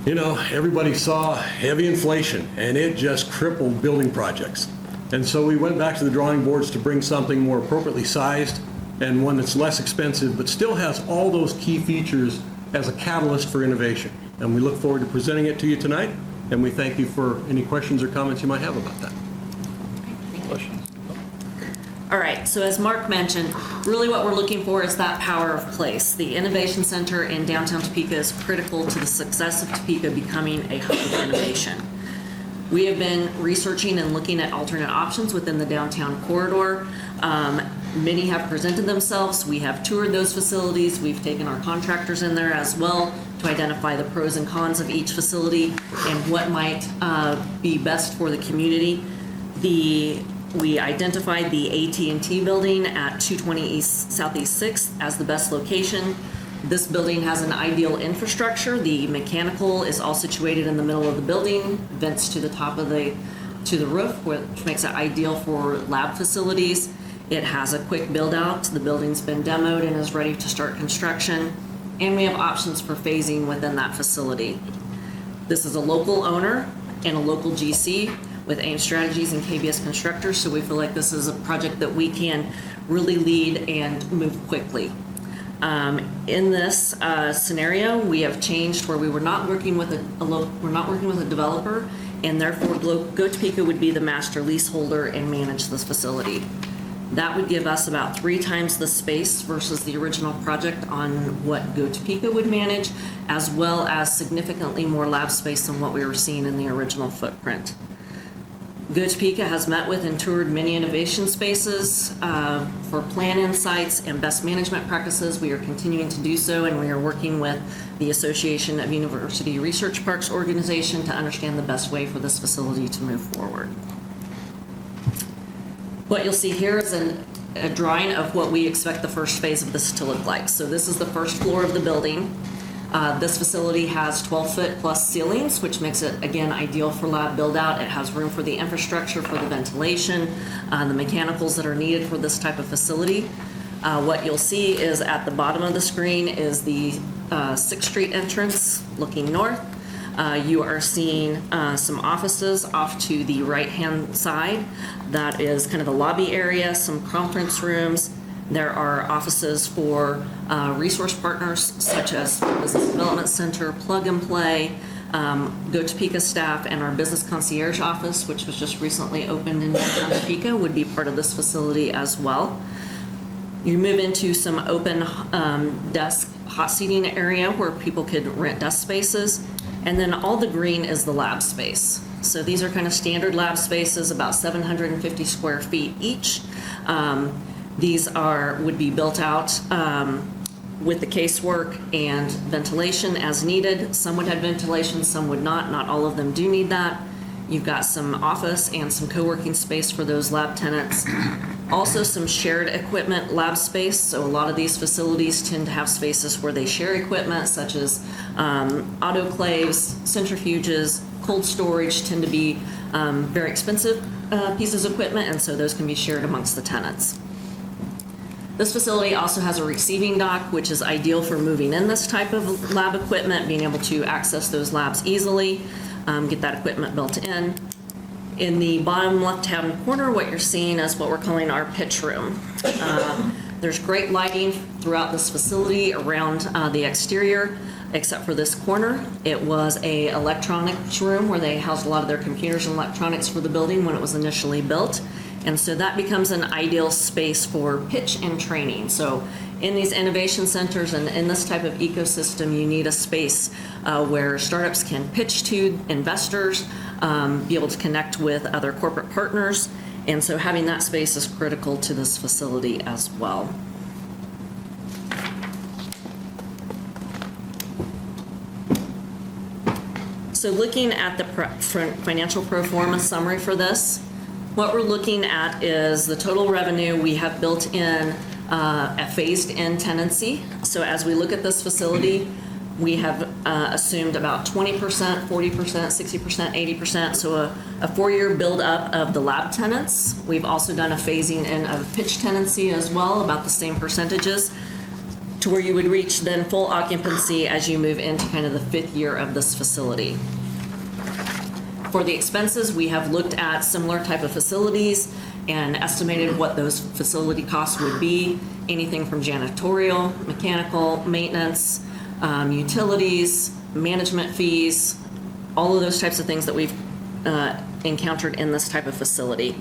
Speaker 17: everybody saw heavy inflation, and it just crippled building projects. And so we went back to the drawing boards to bring something more appropriately sized and one that's less expensive, but still has all those key features as a catalyst for innovation. And we look forward to presenting it to you tonight, and we thank you for any questions or comments you might have about that.
Speaker 16: All right, so as Mark mentioned, really what we're looking for is that power of place. The Innovation Center in downtown Topeka is critical to the success of Topeka becoming a hub of innovation. We have been researching and looking at alternate options within the downtown corridor. Many have presented themselves. We have toured those facilities. We've taken our contractors in there as well to identify the pros and cons of each facility and what might be best for the community. We identified the AT&T building at 220 East Southeast 6th as the best location. This building has an ideal infrastructure. The mechanical is all situated in the middle of the building, vents to the top of the roof, which makes it ideal for lab facilities. It has a quick build out. The building's been demoed and is ready to start construction. And we have options for phasing within that facility. This is a local owner and a local GC with AIM Strategies and KBS Constructors, so we feel like this is a project that we can really lead and move quickly. In this scenario, we have changed where we were not working with a developer, and therefore Go Topeka would be the master leaseholder and manage this facility. That would give us about 3 times the space versus the original project on what Go Topeka would manage, as well as significantly more lab space than what we were seeing in the original footprint. Go Topeka has met with and toured many innovation spaces for plan insights and best management practices. We are continuing to do so, and we are working with the Association of University Research Parks organization to understand the best way for this facility to move forward. What you'll see here is a drawing of what we expect the first phase of this to look like. So this is the first floor of the building. This facility has 12-foot plus ceilings, which makes it, again, ideal for lab build-out. It has room for the infrastructure, for the ventilation, the mechanicals that are needed for this type of facility. What you'll see is at the bottom of the screen is the 6th Street entrance looking north. You are seeing some offices off to the right-hand side. That is kind of the lobby area, some conference rooms. There are offices for resource partners such as Business Development Center, Plug and Play, Go Topeka staff, and our Business Concierge office, which was just recently opened in downtown Topeka, would be part of this facility as well. You move into some open desk hot seating area where people could rent desk spaces. And then all the green is the lab space. So these are kind of standard lab spaces, about 750 square feet each. These would be built out with the casework and ventilation as needed. Some would have ventilation, some would not. Not all of them do need that. You've got some office and some co-working space for those lab tenants. Also some shared equipment lab space. So a lot of these facilities tend to have spaces where they share equipment such as autoclaves, centrifuges, cold storage tend to be very expensive pieces of equipment, and so those can be shared amongst the tenants. This facility also has a receiving dock, which is ideal for moving in this type of lab equipment, being able to access those labs easily, get that equipment built in. In the bottom left-hand corner, what you're seeing is what we're calling our pitch room. There's great lighting throughout this facility around the exterior, except for this corner. It was a electronics room where they housed a lot of their computers and electronics for the building when it was initially built. And so that becomes an ideal space for pitch and training. So in these innovation centers and in this type of ecosystem, you need a space where startups can pitch to investors, be able to connect with other corporate partners. And so having that space is critical to this facility as well. So looking at the financial pro forma summary for this, what we're looking at is the total revenue. We have built in a phased-in tenancy. So as we look at this facility, we have assumed about 20%, 40%, 60%, 80%, so a 4-year build-up of the lab tenants. We've also done a phasing in of pitch tenancy as well, about the same percentages, to where you would reach then full occupancy as you move into kind of the 5th year of this facility. For the expenses, we have looked at similar type of facilities and estimated what those facility costs would be, anything from janitorial, mechanical, maintenance, utilities, management fees, all of those types of things that we've encountered in this type of facility.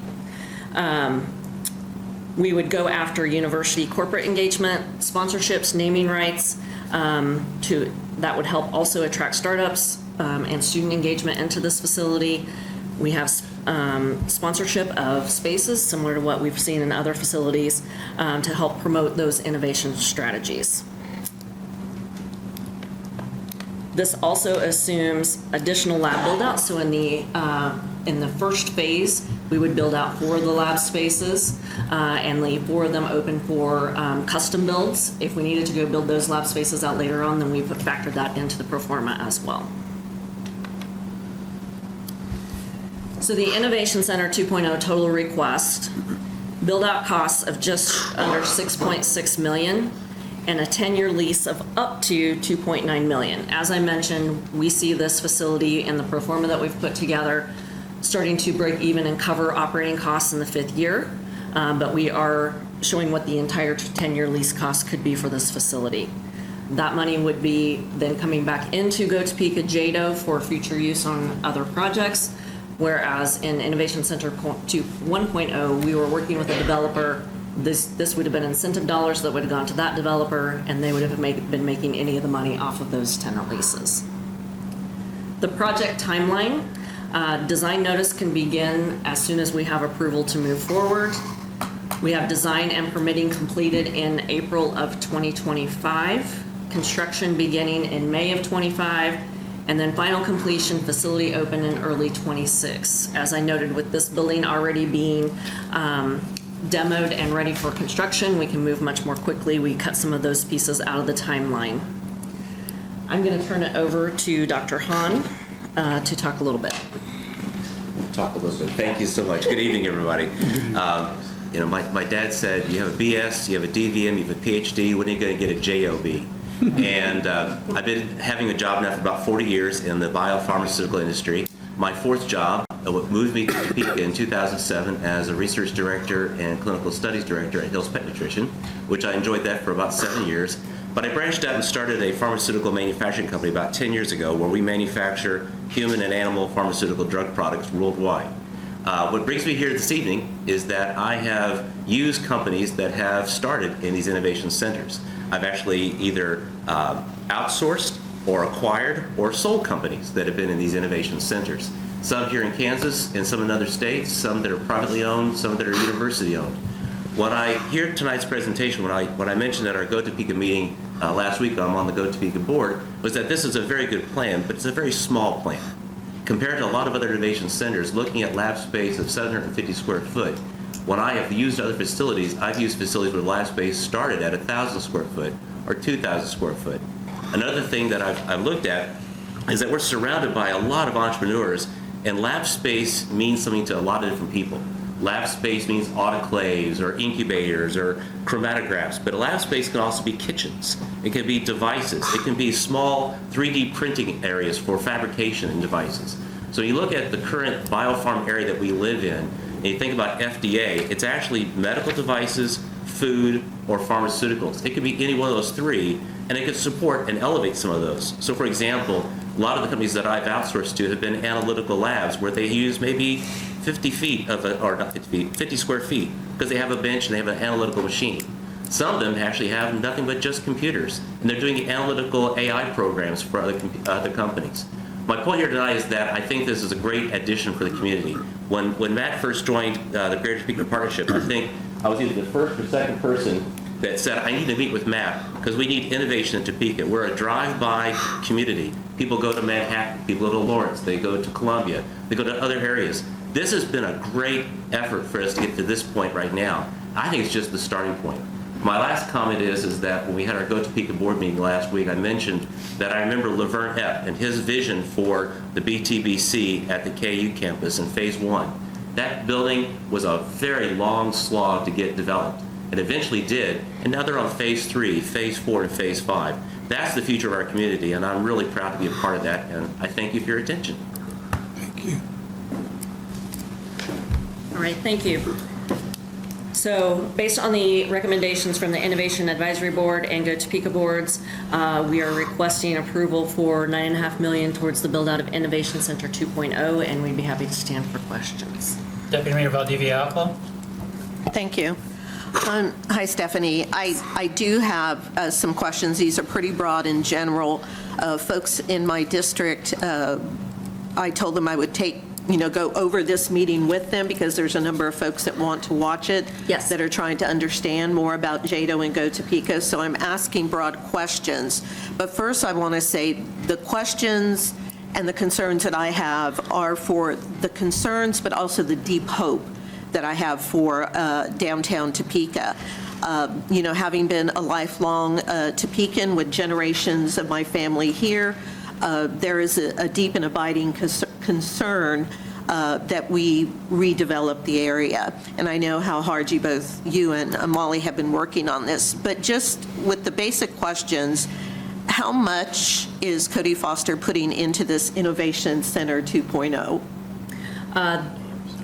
Speaker 16: We would go after university corporate engagement, sponsorships, naming rights, that would help also attract startups and student engagement into this facility. We have sponsorship of spaces similar to what we've seen in other facilities to help promote those innovation strategies. This also assumes additional lab build-out. So in the first phase, we would build out 4 of the lab spaces and leave 4 of them open for custom builds. If we needed to go build those lab spaces out later on, then we've factored that into the pro forma as well. So the Innovation Center 2.0 total request, build-out costs of just under $6.6 million, and a 10-year lease of up to $2.9 million. As I mentioned, we see this facility in the pro forma that we've put together starting to break even and cover operating costs in the 5th year, but we are showing what the entire 10-year lease cost could be for this facility. That money would be then coming back into Go Topeka JEDO for future use on other projects, whereas in Innovation Center 1.0, we were working with a developer. This would have been incentive dollars that would have gone to that developer, and they would have been making any of the money off of those tenant leases. The project timeline, design notice can begin as soon as we have approval to move forward. We have design and permitting completed in April of 2025, construction beginning in May of 25, and then final completion, facility open in early 26. As I noted, with this building already being demoed and ready for construction, we can move much more quickly. We cut some of those pieces out of the timeline. I'm going to turn it over to Dr. Hahn to talk a little bit.
Speaker 18: Thank you so much. Good evening, everybody. My dad said, you have a BS, you have a DVM, you have a PhD, when are you going to get a JOB? And I've been having a job now for about 40 years in the biopharmaceutical industry. My fourth job moved me to Topeka in 2007 as a research director and clinical studies director at Hill's Pet Nutrition, which I enjoyed that for about 7 years. But I branched out and started a pharmaceutical manufacturing company about 10 years ago where we manufacture human and animal pharmaceutical drug products worldwide. What brings me here this evening is that I have used companies that have started in these innovation centers. I've actually either outsourced or acquired or sold companies that have been in these innovation centers. Some here in Kansas and some in other states, some that are privately owned, some that are university owned. When I hear tonight's presentation, when I mentioned at our Go Topeka meeting last week, I'm on the Go Topeka board, was that this is a very good plan, but it's a very small plan. Compared to a lot of other innovation centers, looking at lab space of 750 square foot, when I have used other facilities, I've used facilities where lab space started at 1,000 square foot or 2,000 square foot. Another thing that I've looked at is that we're surrounded by a lot of entrepreneurs, and lab space means something to a lot of different people. Lab space means autoclaves or incubators or chromatographs, but a lab space can also be kitchens. It can be devices. It can be small 3D printing areas for fabrication and devices. So you look at the current biofarm area that we live in, and you think about FDA, it's actually medical devices, food, or pharmaceuticals. It could be any one of those three, and it could support and elevate some of those. So for example, a lot of the companies that I've outsourced to have been analytical labs where they use maybe 50 feet of or not 50 feet, 50 square feet, because they have a bench and they have an analytical machine. Some of them actually have nothing but just computers, and they're doing analytical AI programs for other companies. My point here tonight is that I think this is a great addition for the community. When Matt first joined the Greater Topeka Partnership, I think I was either the first or second person that said, I need to meet with Matt because we need innovation in Topeka. We're a drive-by community. People go to Manhattan, people go to Lawrence, they go to Columbia, they go to other areas. This has been a great effort for us to get to this point right now. I think it's just the starting point. My last comment is that when we had our Go Topeka board meeting last week, I mentioned that I remember Laverne Epp and his vision for the BTBC at the KU campus in phase 1. That building was a very long slog to get developed. It eventually did, and now they're on phase 3, phase 4, and phase 5. That's the future of our community, and I'm really proud to be a part of that, and I thank you for your attention.
Speaker 9: Thank you.
Speaker 16: All right, thank you. So based on the recommendations from the Innovation Advisory Board and Go Topeka boards, we are requesting approval for $9.5 million towards the build-out of Innovation Center 2.0, and we'd be happy to stand for questions.
Speaker 1: Deputy Mayor Valdivia-Alcala.
Speaker 15: Thank you. Hi, Stephanie. I do have some questions. These are pretty broad in general. Folks in my district, I told them I would go over this meeting with them because there's a number of folks that want to watch it.
Speaker 16: Yes.
Speaker 15: That are trying to understand more about JEDO and Go Topeka. So I'm asking broad questions. But first I want to say the questions and the concerns that I have are for the concerns, but also the deep hope that I have for downtown Topeka. Having been a lifelong Topekan with generations of my family here, there is a deep and abiding concern that we redevelop the area. And I know how hard you and Molly have been working on this. But just with the basic questions, how much is Cody Foster putting into this Innovation Center 2.0?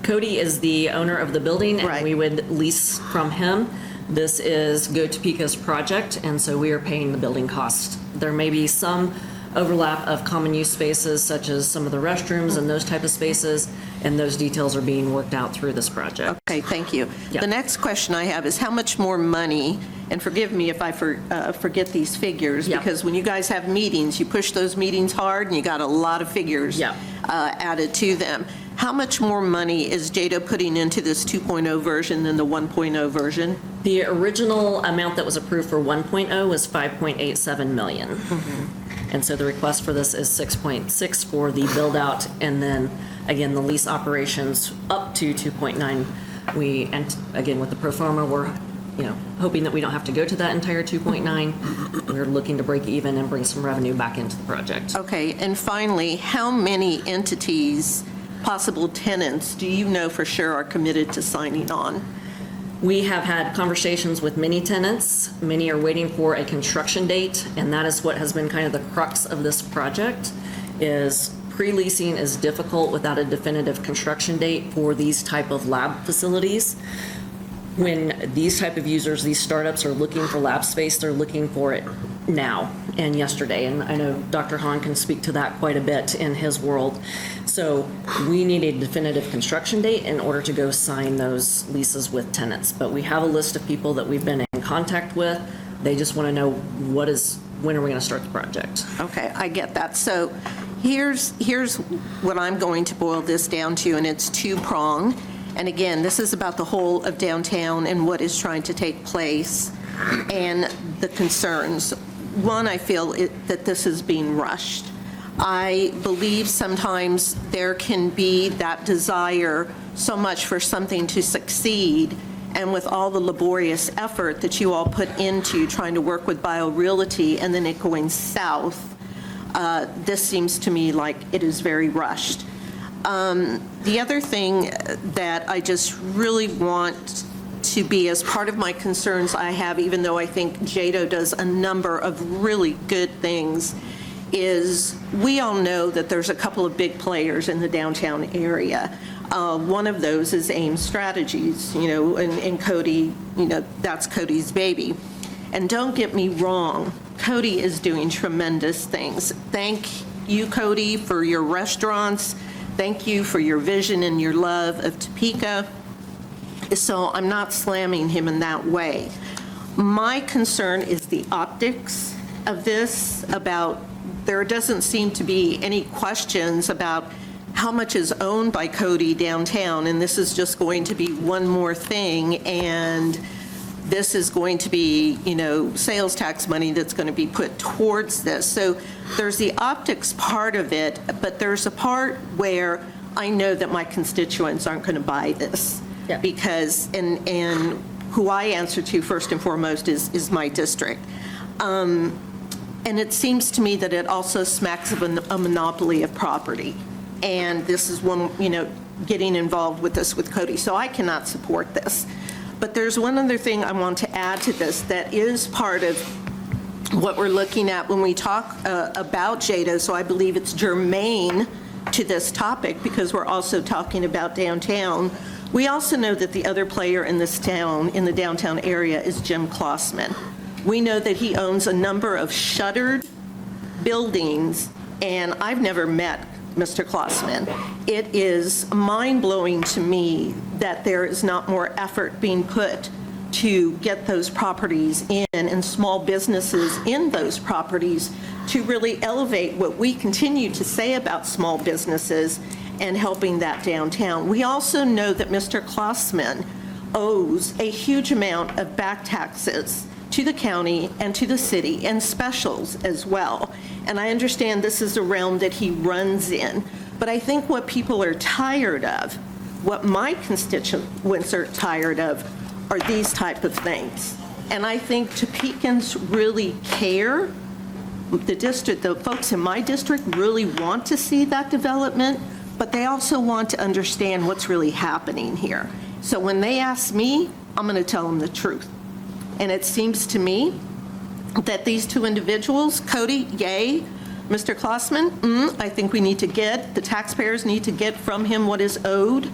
Speaker 16: Cody is the owner of the building, and we would lease from him. This is Go Topeka's project, and so we are paying the building cost. There may be some overlap of common use spaces, such as some of the restrooms and those type of spaces, and those details are being worked out through this project.
Speaker 15: Okay, thank you.
Speaker 16: Yeah.
Speaker 15: The next question I have is how much more money, and forgive me if I forget these figures, because when you guys have meetings, you push those meetings hard, and you got a lot of figures added to them. How much more money is JEDO putting into this 2.0 version than the 1.0 version?
Speaker 16: The original amount that was approved for 1.0 was $5.87 million. Mm-hmm. And so the request for this is 6.6 for the build out, and then again the lease operations up to 2.9. And again with the pro forma, we're hoping that we don't have to go to that entire 2.9. We're looking to break even and bring some revenue back into the project.
Speaker 15: Okay, and finally, how many entities, possible tenants, do you know for sure are committed to signing on?
Speaker 16: We have had conversations with many tenants. Many are waiting for a construction date, and that is what has been kind of the crux of this project, is pre-leasing is difficult without a definitive construction date for these type of lab facilities. When these type of users, these startups are looking for lab space, they're looking for it now and yesterday. And I know Dr. Hahn can speak to that quite a bit in his world. So we need a definitive construction date in order to go sign those leases with tenants. But we have a list of people that we've been in contact with. They just want to know when are we going to start the project?
Speaker 15: Okay, I get that. So here's what I'm going to boil this down to, and it's two-pronged. And again, this is about the whole of downtown and what is trying to take place and the concerns. One, I feel that this is being rushed. I believe sometimes there can be that desire so much for something to succeed, and with all the laborious effort that you all put into trying to work with BioRealty and then it going south, this seems to me like it is very rushed. The other thing that I just really want to be as part of my concerns I have, even though I think JEDO does a number of really good things, is we all know that there's a couple of big players in the downtown area. One of those is AIM Strategies, and Cody, that's Cody's baby. And don't get me wrong, Cody is doing tremendous things. Thank you, Cody, for your restaurants. Thank you for your vision and your love of Topeka. So I'm not slamming him in that way. My concern is the optics of this, about there doesn't seem to be any questions about how much is owned by Cody downtown, and this is just going to be one more thing, and this is going to be, sales tax money that's going to be put towards this. So there's the optics part of it, but there's a part where I know that my constituents aren't going to buy this.
Speaker 16: Yeah.
Speaker 15: Because, and who I answer to first and foremost is my district. And it seems to me that it also smacks of a monopoly of property. And this is one, getting involved with this with Cody. So I cannot support this. But there's one other thing I want to add to this that is part of what we're looking at when we talk about JEDO. So I believe it's germane to this topic because we're also talking about downtown. We also know that the other player in this town, in the downtown area, is Jim Klossman. We know that he owns a number of shuttered buildings, and I've never met Mr. Klossman. It is mind-blowing to me that there is not more effort being put to get those properties in and small businesses in those properties to really elevate what we continue to say about small businesses and helping that downtown. We also know that Mr. Klossman owes a huge amount of back taxes to the county and to the city, and specials as well. And I understand this is a realm that he runs in, but I think what people are tired of, what my constituents are tired of, are these type of things. And I think Topekans really care. The folks in my district really want to see that development, but they also want to understand what's really happening here. So when they ask me, I'm going to tell them the truth. And it seems to me that these two individuals, Cody, yay, Mr. Klossman, I think the taxpayers need to get from him what is owed.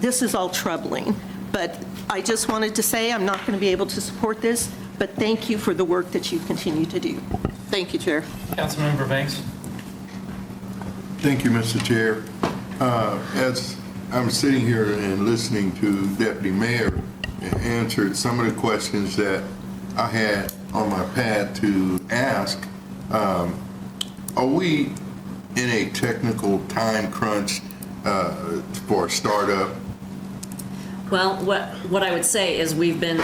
Speaker 15: This is all troubling. But I just wanted to say I'm not going to be able to support this, but thank you for the work that you continue to do. Thank you, Chair.
Speaker 1: Councilmember Banks.
Speaker 19: Thank you, Mr. Chair. As I'm sitting here and listening to Deputy Mayor answered some of the questions that I had on my pad to ask, are we in a technical time crunch for a startup?
Speaker 16: Well, what I would say is we've been,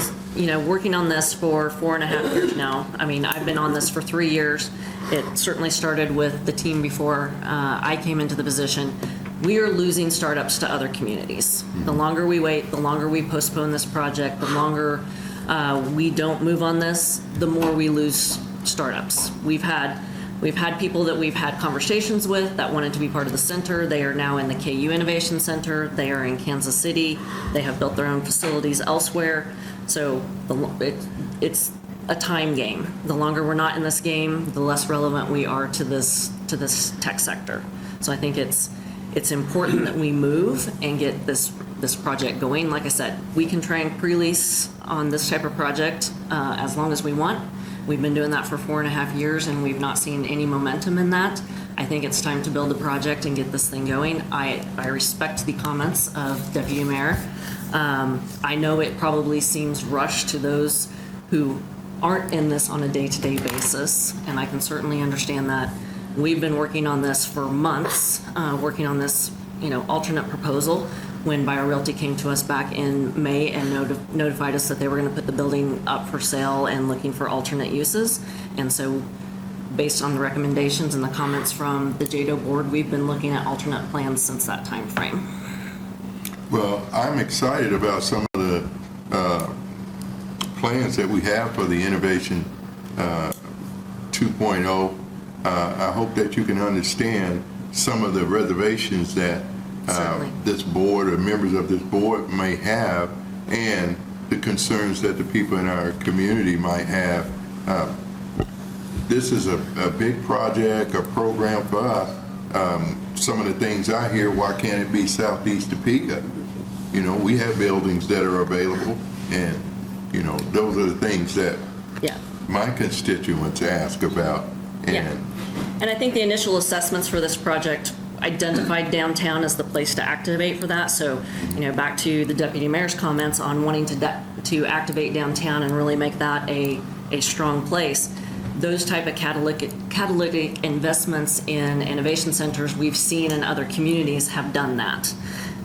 Speaker 16: working on this for 4.5 years now. I mean, I've been on this for 3 years. It certainly started with the team before I came into the position. We are losing startups to other communities. The longer we wait, the longer we postpone this project, the longer we don't move on this, the more we lose startups. We've had We've had people that we've had conversations with that wanted to be part of the center. They are now in the KU Innovation Center. They are in Kansas City. They have built their own facilities elsewhere. So it's a time game. The longer we're not in this game, the less relevant we are to this tech sector. So I think it's important that we move and get this project going. Like I said, we can try and pre-lease on this type of project as long as we want. We've been doing that for 4.5 years, and we've not seen any momentum in that. I think it's time to build a project and get this thing going. I respect the comments of Deputy Mayor. I know it probably seems rushed to those who aren't in this on a day-to-day basis, and I can certainly understand that. We've been working on this for months, working on this, alternate proposal, when BioRealty came to us back in May and notified us that they were going to put the building up for sale and looking for alternate uses. And so, based on the recommendations and the comments from the JEDO board, we've been looking at alternate plans since that time frame.
Speaker 19: Well, I'm excited about some of the plans that we have for the Innovation 2.0. I hope that you can understand some of the reservations that this board or members of this board may have, and the concerns that the people in our community might have. This is a big project, a program for us. Some of the things I hear, why can't it be Southeast Topeka? We have buildings that are available, and those are the things that my constituents ask about.
Speaker 16: And I think the initial assessments for this project identified downtown as the place to activate for that. So, back to the Deputy Mayor's comments on wanting to activate downtown and really make that a strong place. Those type of catalytic investments in innovation centers we've seen in other communities have done that.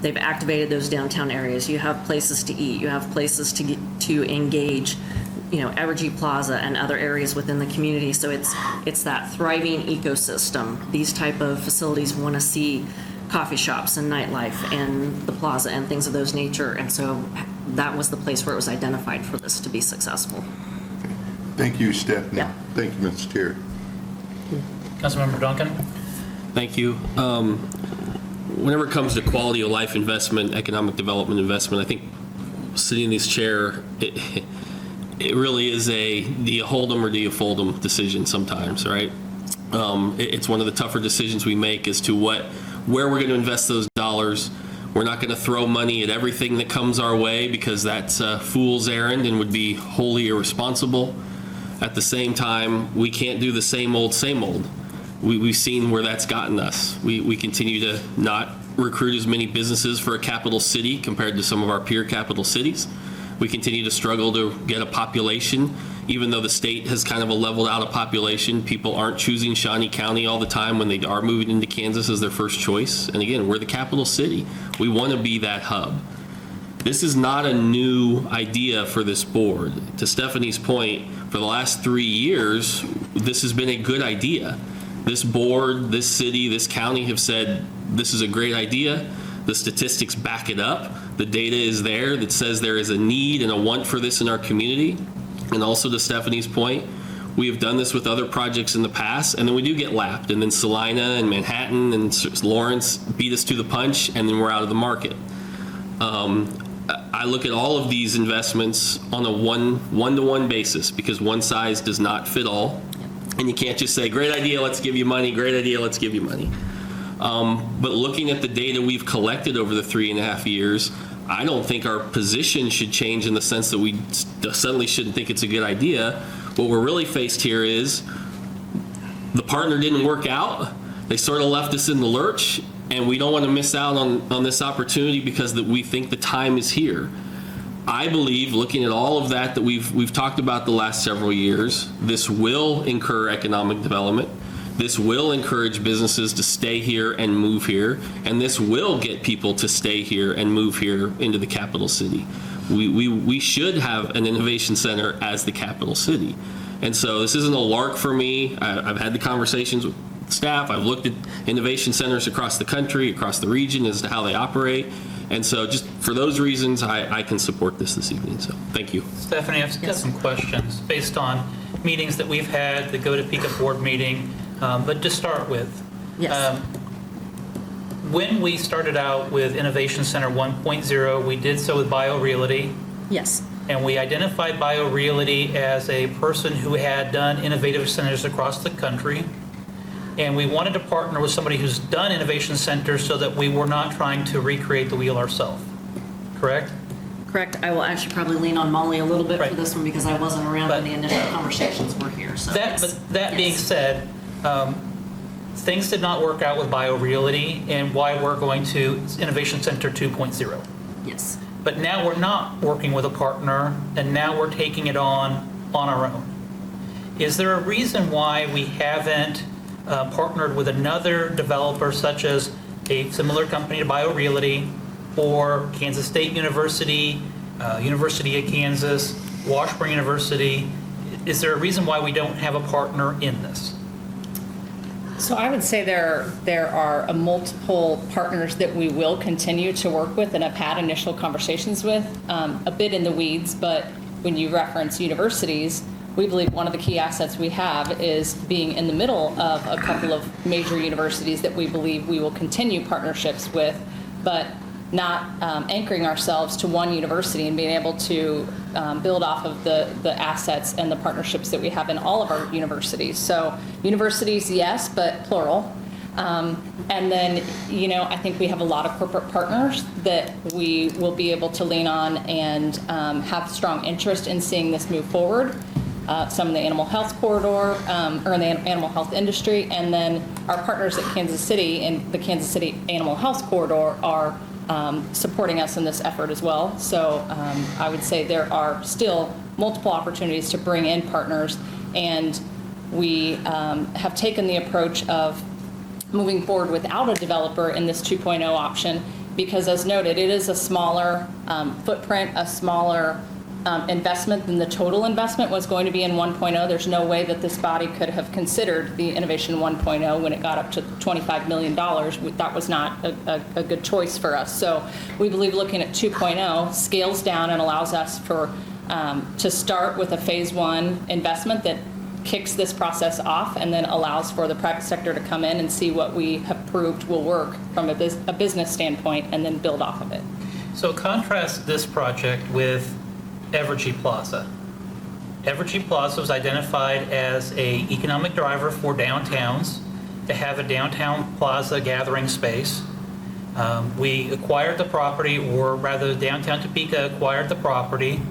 Speaker 16: They've activated those downtown areas. You have places to eat. You have places to engage. Evergy Plaza and other areas within the community. So it's that thriving ecosystem. These type of facilities want to see coffee shops and nightlife and the plaza and things of those nature. And so that was the place where it was identified for this to be successful.
Speaker 19: Thank you, Stephanie.
Speaker 16: Yeah.
Speaker 19: Thank you, Mr. Chair.
Speaker 1: Councilmember Duncan?
Speaker 12: Thank you. Whenever it comes to quality of life investment, economic development investment, I think sitting in this chair, it really is do you hold them or do you fold them decision sometimes, right? It's one of the tougher decisions we make as to where we're going to invest those dollars. We're not going to throw money at everything that comes our way, because that's a fool's errand and would be wholly irresponsible. At the same time, we can't do the same old, same old. We've seen where that's gotten us. We continue to not recruit as many businesses for a capital city compared to some of our peer capital cities. We continue to struggle to get a population. Even though the state has kind of a leveled out a population, people aren't choosing Shawnee County all the time when they are moving into Kansas as their first choice. And again, we're the capital city. We want to be that hub. This is not a new idea for this board. To Stephanie's point, for the last 3 years, this has been a good idea. This board, this city, this county have said, this is a great idea. The statistics back it up. The data is there that says there is a need and a want for this in our community. And also, to Stephanie's point, we have done this with other projects in the past, and then we do get lapped. And then Salina and Manhattan and Lawrence beat us to the punch, and then we're out of the market. I look at all of these investments on a one-to-one basis, because one size does not fit all. And you can't just say, great idea, let's give you money, great idea, let's give you money. But looking at the data we've collected over the 3.5 years, I don't think our position should change in the sense that we suddenly shouldn't think it's a good idea. What we're really faced here is the partner didn't work out. They sort of left us in the lurch, and we don't want to miss out on this opportunity because we think the time is here. I believe, looking at all of that we've talked about the last several years, this will incur economic development. This will encourage businesses to stay here and move here, and this will get people to stay here and move here into the capital city. We should have an innovation center as the capital city. And so this isn't a lark for me. I've had the conversations with staff. I've looked at innovation centers across the country, across the region, as to how they operate. And so just for those reasons, I can support this evening. So thank you.
Speaker 1: Stephanie, I've got some questions based on meetings that we've had, the Go Topeka board meeting. But to start with,
Speaker 16: Yes.
Speaker 1: when we started out with Innovation Center 1.0, we did so with BioRealty,
Speaker 16: Yes.
Speaker 1: and we identified BioRealty as a person who had done innovative centers across the country. And we wanted to partner with somebody who's done innovation centers so that we were not trying to recreate the wheel ourselves. Correct?
Speaker 16: Correct. I will actually probably lean on Molly a little bit for this one because I wasn't around when the initial conversations were here. So yes.
Speaker 1: But that being said, things did not work out with BioRealty and why we're going to Innovation Center 2.0.
Speaker 16: Yes.
Speaker 1: But now we're not working with a partner, and now we're taking it on our own. Is there a reason why we haven't partnered with another developer, such as a similar company to BioRealty, or Kansas State University, University of Kansas, Washburn University? Is there a reason why we don't have a partner in this?
Speaker 10: So I would say there are multiple partners that we will continue to work with and have had initial conversations with, a bit in the weeds, but when you reference universities, we believe one of the key assets we have is being in the middle of a couple of major universities that we believe we will continue partnerships with, but not anchoring ourselves to one university and being able to build off of the assets and the partnerships that we have in all of our universities. So universities, yes, but plural. And then, I think we have a lot of corporate partners that we will be able to lean on and have strong interest in seeing this move forward. Some in the animal health corridor, or in the animal health industry, and then our partners at Kansas City and the Kansas City Animal Health Corridor are supporting us in this effort as well. So I would say there are still multiple opportunities to bring in partners, and we have taken the approach of moving forward without a developer in this 2.0 option because, as noted, it is a smaller footprint, a smaller investment than the total investment was going to be in 1.0. There's no way that this body could have considered the Innovation 1.0 when it got up to $25 million. That was not a good choice for us. So we believe looking at 2.0 scales down and allows us to start with a phase one investment that kicks this process off and then allows for the private sector to come in and see what we have proved will work from a business standpoint and then build off of it.
Speaker 1: So contrast this project with Evergy Plaza. Evergy Plaza was identified as an economic driver for downtowns to have a downtown plaza gathering space. We acquired the property, or rather downtown Topeka acquired the property,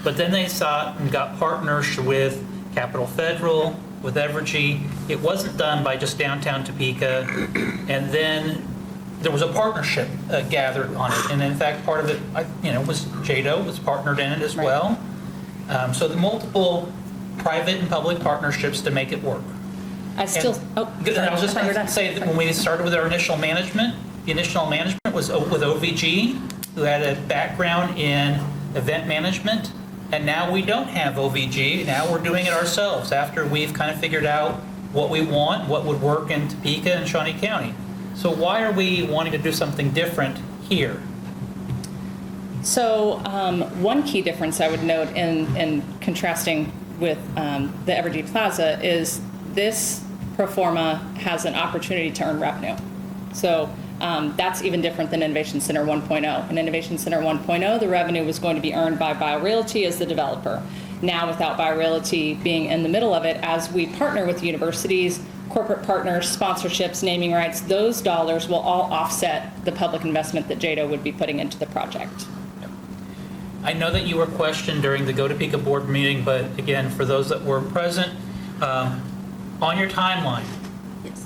Speaker 1: but then they sought and got partners with Capital Federal, with Evergy. It wasn't done by just downtown Topeka, and then there was a partnership gathered on it, and in fact, part of it, was JEDO was partnered in it as well. So the multiple private and public partnerships to make it work.
Speaker 10: I was just
Speaker 1: going to say that when we started with our initial management, the initial management was with OVG, who had a background in event management, and now we don't have OVG. Now we're doing it ourselves after we've kind of figured out what we want, what would work in Topeka and Shawnee County. So why are we wanting to do something different here?
Speaker 10: So one key difference I would note in contrasting with the Evergy Plaza is this pro forma has an opportunity to earn revenue. So that's even different than Innovation Center 1.0. In Innovation Center 1.0, the revenue was going to be earned by BioRealty as the developer. Now, without BioRealty being in the middle of it, as we partner with universities, corporate partners, sponsorships, naming rights, those dollars will all offset the public investment that JEDO would be putting into the project.
Speaker 1: I know that you were questioned during the Go Topeka board meeting, but again, for those that were present, on your timeline,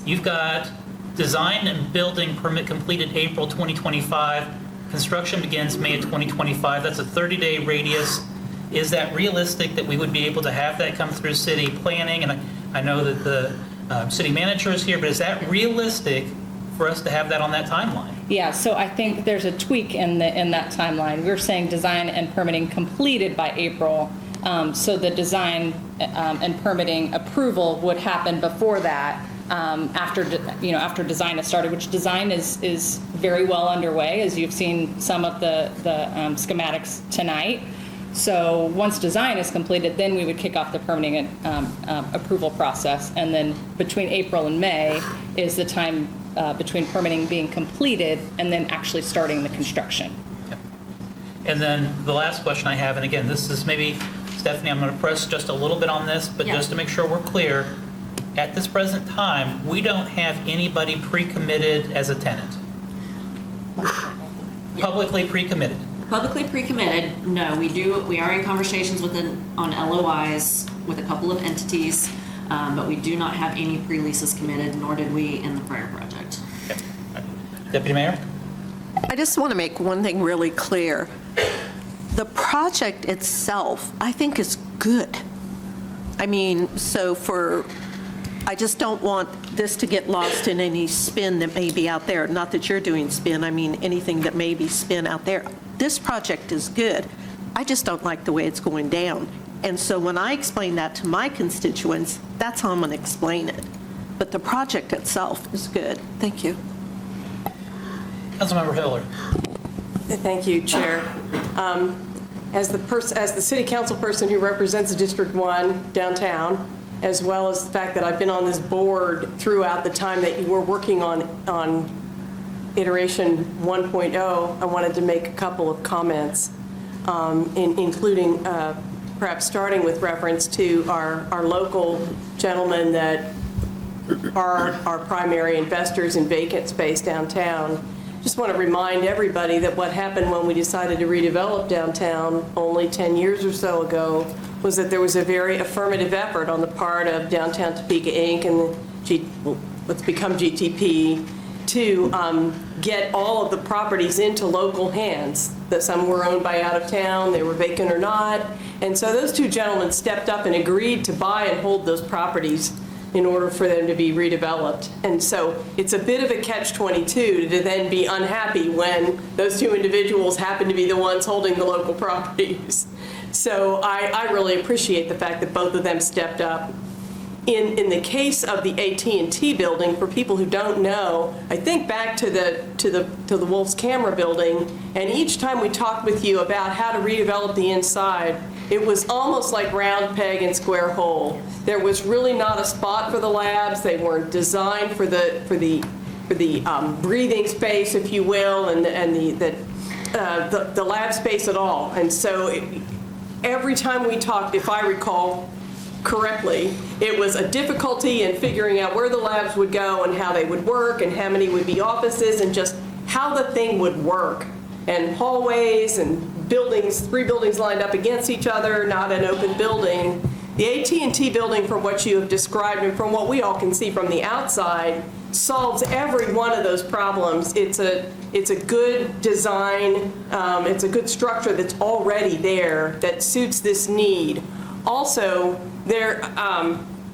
Speaker 1: you've got design and building permit completed April 2025. Construction begins May of 2025. That's a 30-day radius. Is that realistic that we would be able to have that come through city planning? And I know that the city manager is here, but is that realistic for us to have that on that timeline?
Speaker 10: Yeah, so I think there's a tweak in that timeline. We're saying design and permitting completed by April. So the design and permitting approval would happen before that, after design has started, which design is very well underway, as you've seen some of the schematics tonight. So once design is completed, then we would kick off the permitting approval process. And then between April and May is the time between permitting being completed and then actually starting the construction.
Speaker 1: And then the last question I have, and again, this is maybe, Stephanie, I'm going to press just a little bit on this, but just to make sure we're clear, at this present time, we don't have anybody pre-committed as a tenant. Publicly pre-committed.
Speaker 16: Publicly pre-committed, no, we are in conversations on LOIs with a couple of entities, but we do not have any pre-leases committed, nor did we in the prior project.
Speaker 1: Okay. Deputy Mayor?
Speaker 15: I just want to make one thing really clear. The project itself, I think, is good. I mean, I just don't want this to get lost in any spin that may be out there. Not that you're doing spin, I mean anything that may be spin out there. This project is good. I just don't like the way it's going down. And so when I explain that to my constituents, that's how I'm going to explain it. But the project itself is good. Thank you.
Speaker 1: Councilmember Hiller.
Speaker 20: Thank you, Chair. As the city council person who represents District 1 downtown, as well as the fact that I've been on this board throughout the time that you were working on iteration 1.0, I wanted to make a couple of comments, including perhaps starting with reference to our local gentlemen that are our primary investors in vacant space downtown. Just want to remind everybody that what happened when we decided to redevelop downtown only 10 years or so ago was that there was a very affirmative effort on the part of Downtown Topeka Inc. and what's become GTP to get all of the properties into local hands. That some were owned by out of town, they were vacant or not. And so those two gentlemen stepped up and agreed to buy and hold those properties in order for them to be redeveloped. And so it's a bit of a catch-22 to then be unhappy when those two individuals happen to be the ones holding the local properties. So I really appreciate the fact that both of them stepped up. In the case of the AT&T building, for people who don't know, I think back to the Wolf's Camera building, and each time we talked with you about how to redevelop the inside, it was almost like round peg and square hole. There was really not a spot for the labs. They weren't designed for the breathing space, if you will, and the lab space at all. And so every time we talked, if I recall correctly, it was a difficulty in figuring out where the labs would go and how they would work and how many would be offices and just how the thing would work. And hallways and buildings, 3 buildings lined up against each other, not an open building. The AT&T building, from what you have described and from what we all can see from the outside, solves every one of those problems. It's a good design, it's a good structure that's already there that suits this need. Also, there,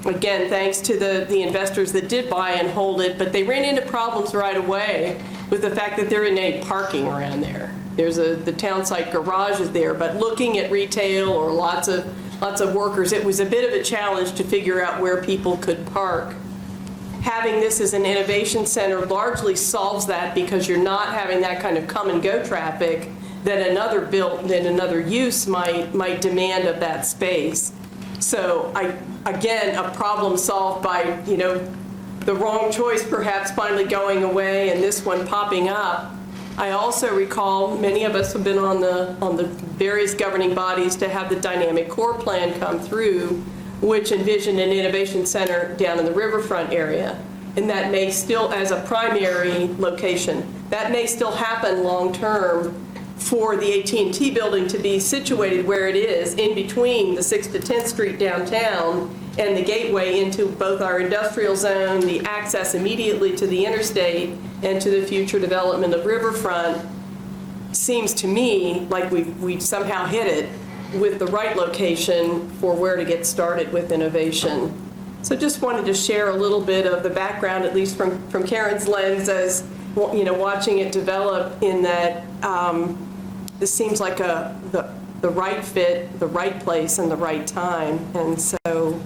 Speaker 20: again, thanks to the investors that did buy and hold it, but they ran into problems right away with the fact that there isn't parking around there. There's the town site garage is there, but looking at retail or lots of workers, it was a bit of a challenge to figure out where people could park. Having this as an innovation center largely solves that because you're not having that kind of come and go traffic that another use might demand of that space. So again, a problem solved by, the wrong choice perhaps finally going away and this one popping up. I also recall many of us have been on the various governing bodies to have the dynamic core plan come through, which envisioned an innovation center down in the riverfront area. And that may still, as a primary location, that may still happen long term for the AT&T building to be situated where it is in between the 6th to 10th Street downtown and the gateway into both our industrial zone, the access immediately to the interstate and to the future development of riverfront. Seems to me like we've somehow hit it with the right location for where to get started with innovation. So just wanted to share a little bit of the background, at least from Karen's lens, as watching it develop, in that this seems like the right fit, the right place, and the right time. And so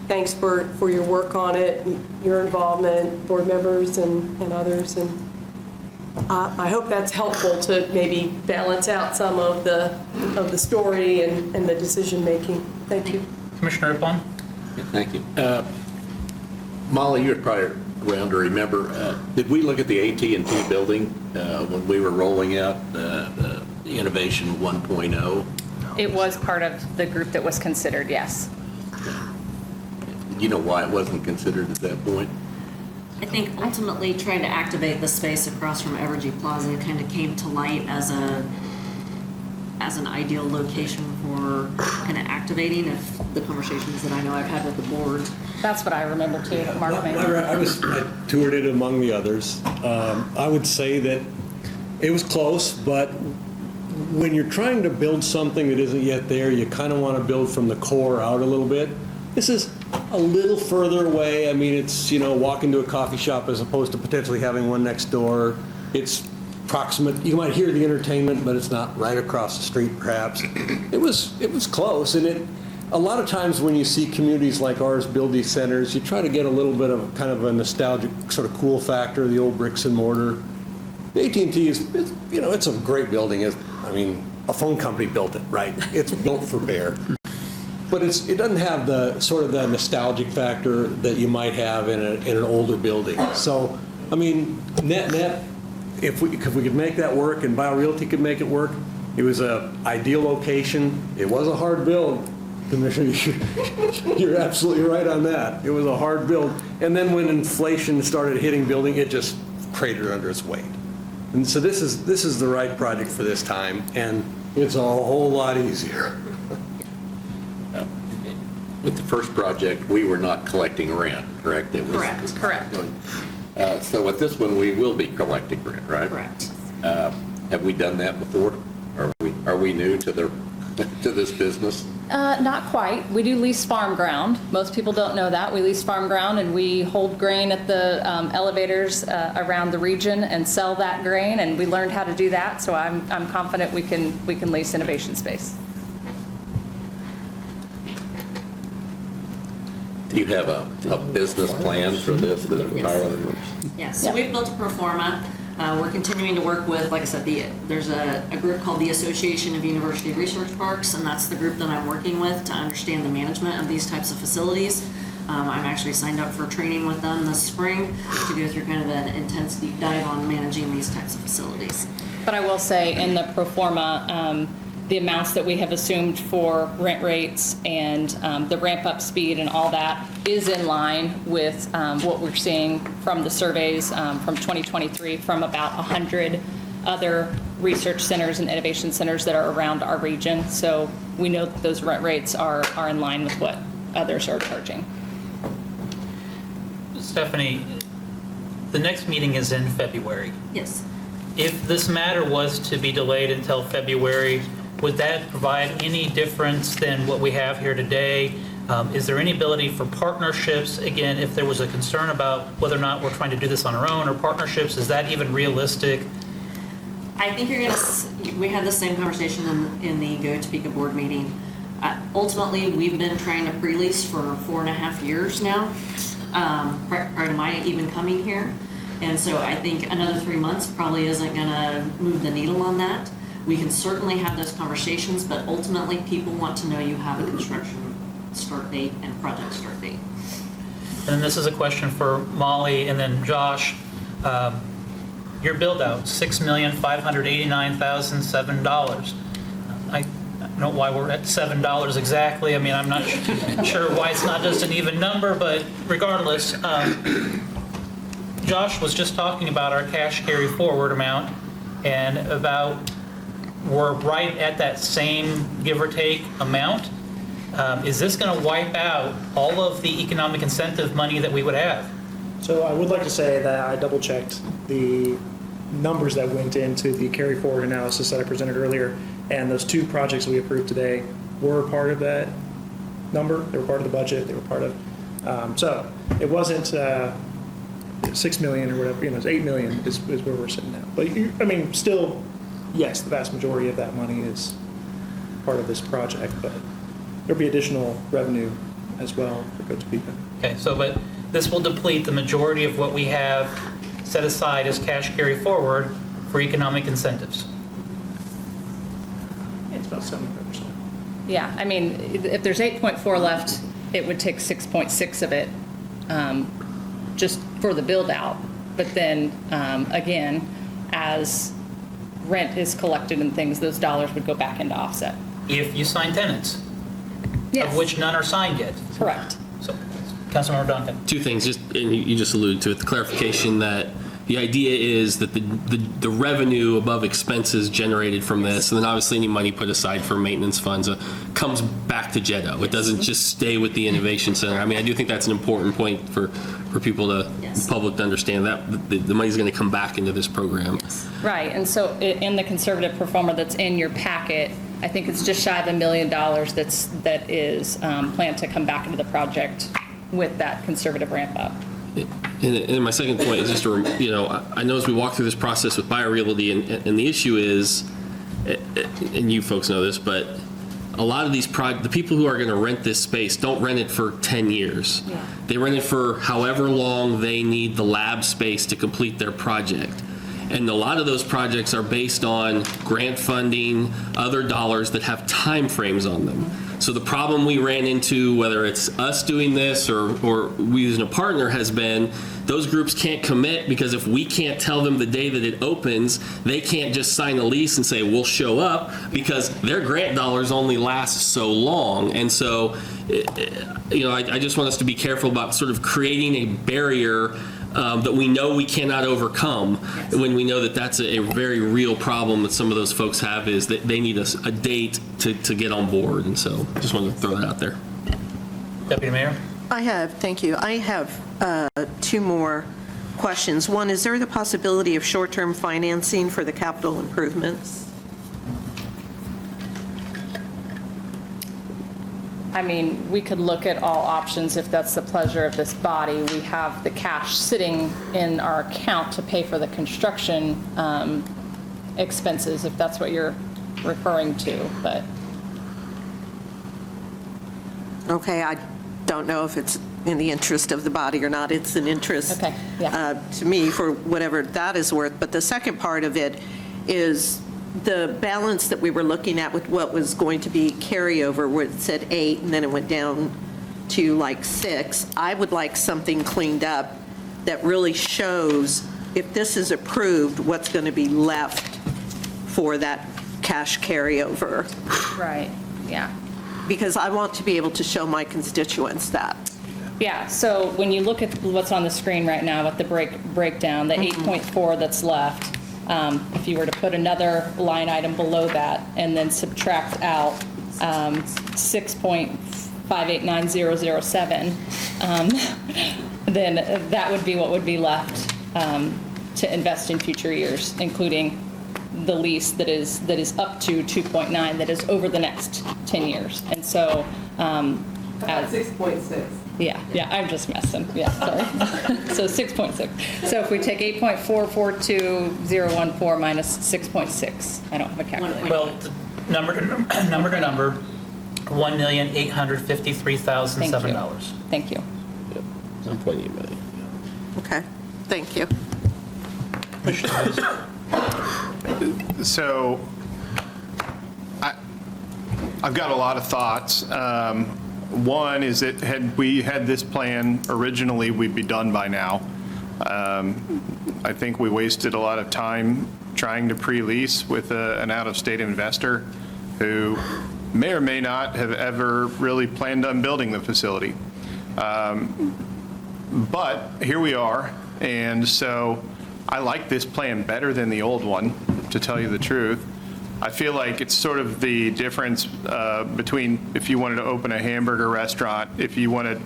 Speaker 20: thanks for your work on it, your involvement, board members and others. And I hope that's helpful to maybe balance out some of the story and the decision-making. Thank you.
Speaker 1: Commissioner Rippon?
Speaker 3: Thank you. Molly, you're probably around to remember, did we look at the AT&T building when we were rolling out the Innovation 1.0?
Speaker 10: It was part of the group that was considered, yes.
Speaker 3: Do you know why it wasn't considered at that point?
Speaker 16: I think ultimately trying to activate the space across from Evergy Plaza kind of came to light as an ideal location for kind of activating if the conversations that I know I've had with the board.
Speaker 10: That's what I remember too, that Mark made.
Speaker 17: I toured it among the others. I would say that it was close, but when you're trying to build something that isn't yet there, you kind of want to build from the core out a little bit. This is a little further away. I mean, it's, walking to a coffee shop as opposed to potentially having one next door. It's proximate. You might hear the entertainment, but it's not right across the street, perhaps. It was close, and a lot of times when you see communities like ours build these centers, you try to get a little bit of kind of a nostalgic sort of cool factor, the old bricks and mortar. The AT&T it's a great building. A phone company built it, right? It's built for bear. But it doesn't have the sort of the nostalgic factor that you might have in an older building. So, net, if we could make that work and BioRealty could make it work, it was an ideal location. It was a hard build. Commissioner, you're absolutely right on that. It was a hard build. And then when inflation started hitting building, it just cratered under its weight. And so this is the right project for this time, and it's a whole lot easier.
Speaker 3: With the first project, we were not collecting rent, correct?
Speaker 10: Correct.
Speaker 3: So with this one, we will be collecting rent, right?
Speaker 16: Correct.
Speaker 3: Have we done that before? Are we new to this business?
Speaker 10: Not quite. We do lease farm ground. Most people don't know that. We lease farm ground and we hold grain at the elevators around the region and sell that grain, and we learned how to do that, so I'm confident we can lease innovation space.
Speaker 3: Do you have a business plan for this?
Speaker 16: Yes, so we've built a pro forma. We're continuing to work with, like I said, there's a group called the Association of University Research Parks, and that's the group that I'm working with to understand the management of these types of facilities. I'm actually signed up for training with them this spring to go through kind of an intense deep dive on managing these types of facilities.
Speaker 10: But I will say in the pro forma, the amounts that we have assumed for rent rates and the ramp-up speed and all that is in line with what we're seeing from the surveys from 2023 from about 100 other research centers and innovation centers that are around our region. So we know that those rent rates are in line with what others are charging.
Speaker 1: Stephanie, the next meeting is in February.
Speaker 16: Yes.
Speaker 1: If this matter was to be delayed until February, would that provide any difference than what we have here today? Is there any ability for partnerships? Again, if there was a concern about whether or not we're trying to do this on our own or partnerships, is that even realistic?
Speaker 16: I think we had the same conversation in the Go Topeka board meeting. Ultimately, we've been trying to pre-lease for 4.5 years now, prior to my even coming here. And so I think another 3 months probably isn't gonna move the needle on that. We can certainly have those conversations, but ultimately people want to know you have a construction start date and project start date.
Speaker 1: And this is a question for Molly and then Josh. Your build out, $6,589,007. I don't know why we're at $7 exactly. I'm not sure why it's not just an even number, but regardless, Josh was just talking about our cash carry forward amount and about we're right at that same give or take amount. Is this going to wipe out all of the economic incentive money that we would have?
Speaker 11: So I would like to say that I double checked the numbers that went into the carry forward analysis that I presented earlier, and those two projects we approved today were part of that number. They were part of the budget. They were part of, so it wasn't 6 million or whatever, it's 8 million is where we're sitting now. But still, yes, the vast majority of that money is part of this project, but there'll be additional revenue as well for Go Topeka.
Speaker 1: Okay, but this will deplete the majority of what we have set aside as cash carry forward, for economic incentives.
Speaker 11: It's about 75%.
Speaker 10: Yeah, I mean, if there's 8.4 left, it would take 6.6 of it just for the build out. But then again, as rent is collected and things, those dollars would go back into offset.
Speaker 1: If you sign tenants,
Speaker 10: Yes.
Speaker 1: of which none are signed yet.
Speaker 10: Correct.
Speaker 1: So, Councilmember Duncan.
Speaker 12: Two things, just, and you just alluded to it, the clarification that the idea is that the revenue above expenses generated from this, and then obviously any money put aside for maintenance funds, comes back to JEDO. It doesn't just stay with the Innovation Center. I mean, I do think that's an important point for people to, the public to understand, that the money's going to come back into this program.
Speaker 10: Right, and so in the conservative performer that's in your packet, I think it's just shy of $1 million that is planned to come back into the project with that conservative ramp up.
Speaker 12: And my second point is just I know as we walk through this process with BioRealty, and the issue is, and you folks know this, but a lot of these the people who are going to rent this space don't rent it for 10 years. Yeah. They rent it for however long they need the lab space to complete their project. And a lot of those projects are based on grant funding, other dollars that have time frames on them. So the problem we ran into, whether it's us doing this or we using a partner, has been those groups can't commit, because if we can't tell them the day that it opens, they can't just sign a lease and say, we'll show up, because their grant dollars only last so long. And so, I just want us to be careful about sort of creating a barrier that we know we cannot overcome, when we know that that's a very real problem that some of those folks have, is that they need a date to get on board. And so just wanted to throw that out there.
Speaker 1: Deputy Mayor?
Speaker 15: Thank you. I have two more questions. One, is there the possibility of short-term financing for the capital improvements?
Speaker 10: I mean, we could look at all options if that's the pleasure of this body. We have the cash sitting in our account to pay for the construction expenses, if that's what you're referring to, but.
Speaker 15: Okay, I don't know if it's in the interest of the body or not. It's an interest to me, for whatever that is worth. But the second part of it is the balance that we were looking at with what was going to be carryover, where it said 8 and then it went down to like 6. I would like something cleaned up that really shows, if this is approved, what's going to be left for that cash carryover.
Speaker 10: Right, yeah.
Speaker 15: Because I want to be able to show my constituents that.
Speaker 10: Yeah, so when you look at what's on the screen right now with the breakdown, the 8.4 that's left, if you were to put another line item below that and then subtract out 6.589007, then that would be what would be left to invest in future years, including the lease that is up to 2.9 that is over the next 10 years. And so,
Speaker 20: 6.6.
Speaker 10: Yeah, I'm just messing. Yeah, sorry. So 6.6. So if we take 8.442014 minus 6.6, I don't have a calculator.
Speaker 1: Well, number to number, $1,853,007.
Speaker 10: Thank you.
Speaker 12: Yep, 1.8 million.
Speaker 15: Okay, thank you.
Speaker 14: So I've got a lot of thoughts. One is that had we had this plan originally, we'd be done by now. I think we wasted a lot of time trying to pre-lease with an out-of-state investor who may or may not have ever really planned on building the facility. But here we are, and so I like this plan better than the old one, to tell you the truth. I feel like it's sort of the difference between if you wanted to open a hamburger restaurant, if you want to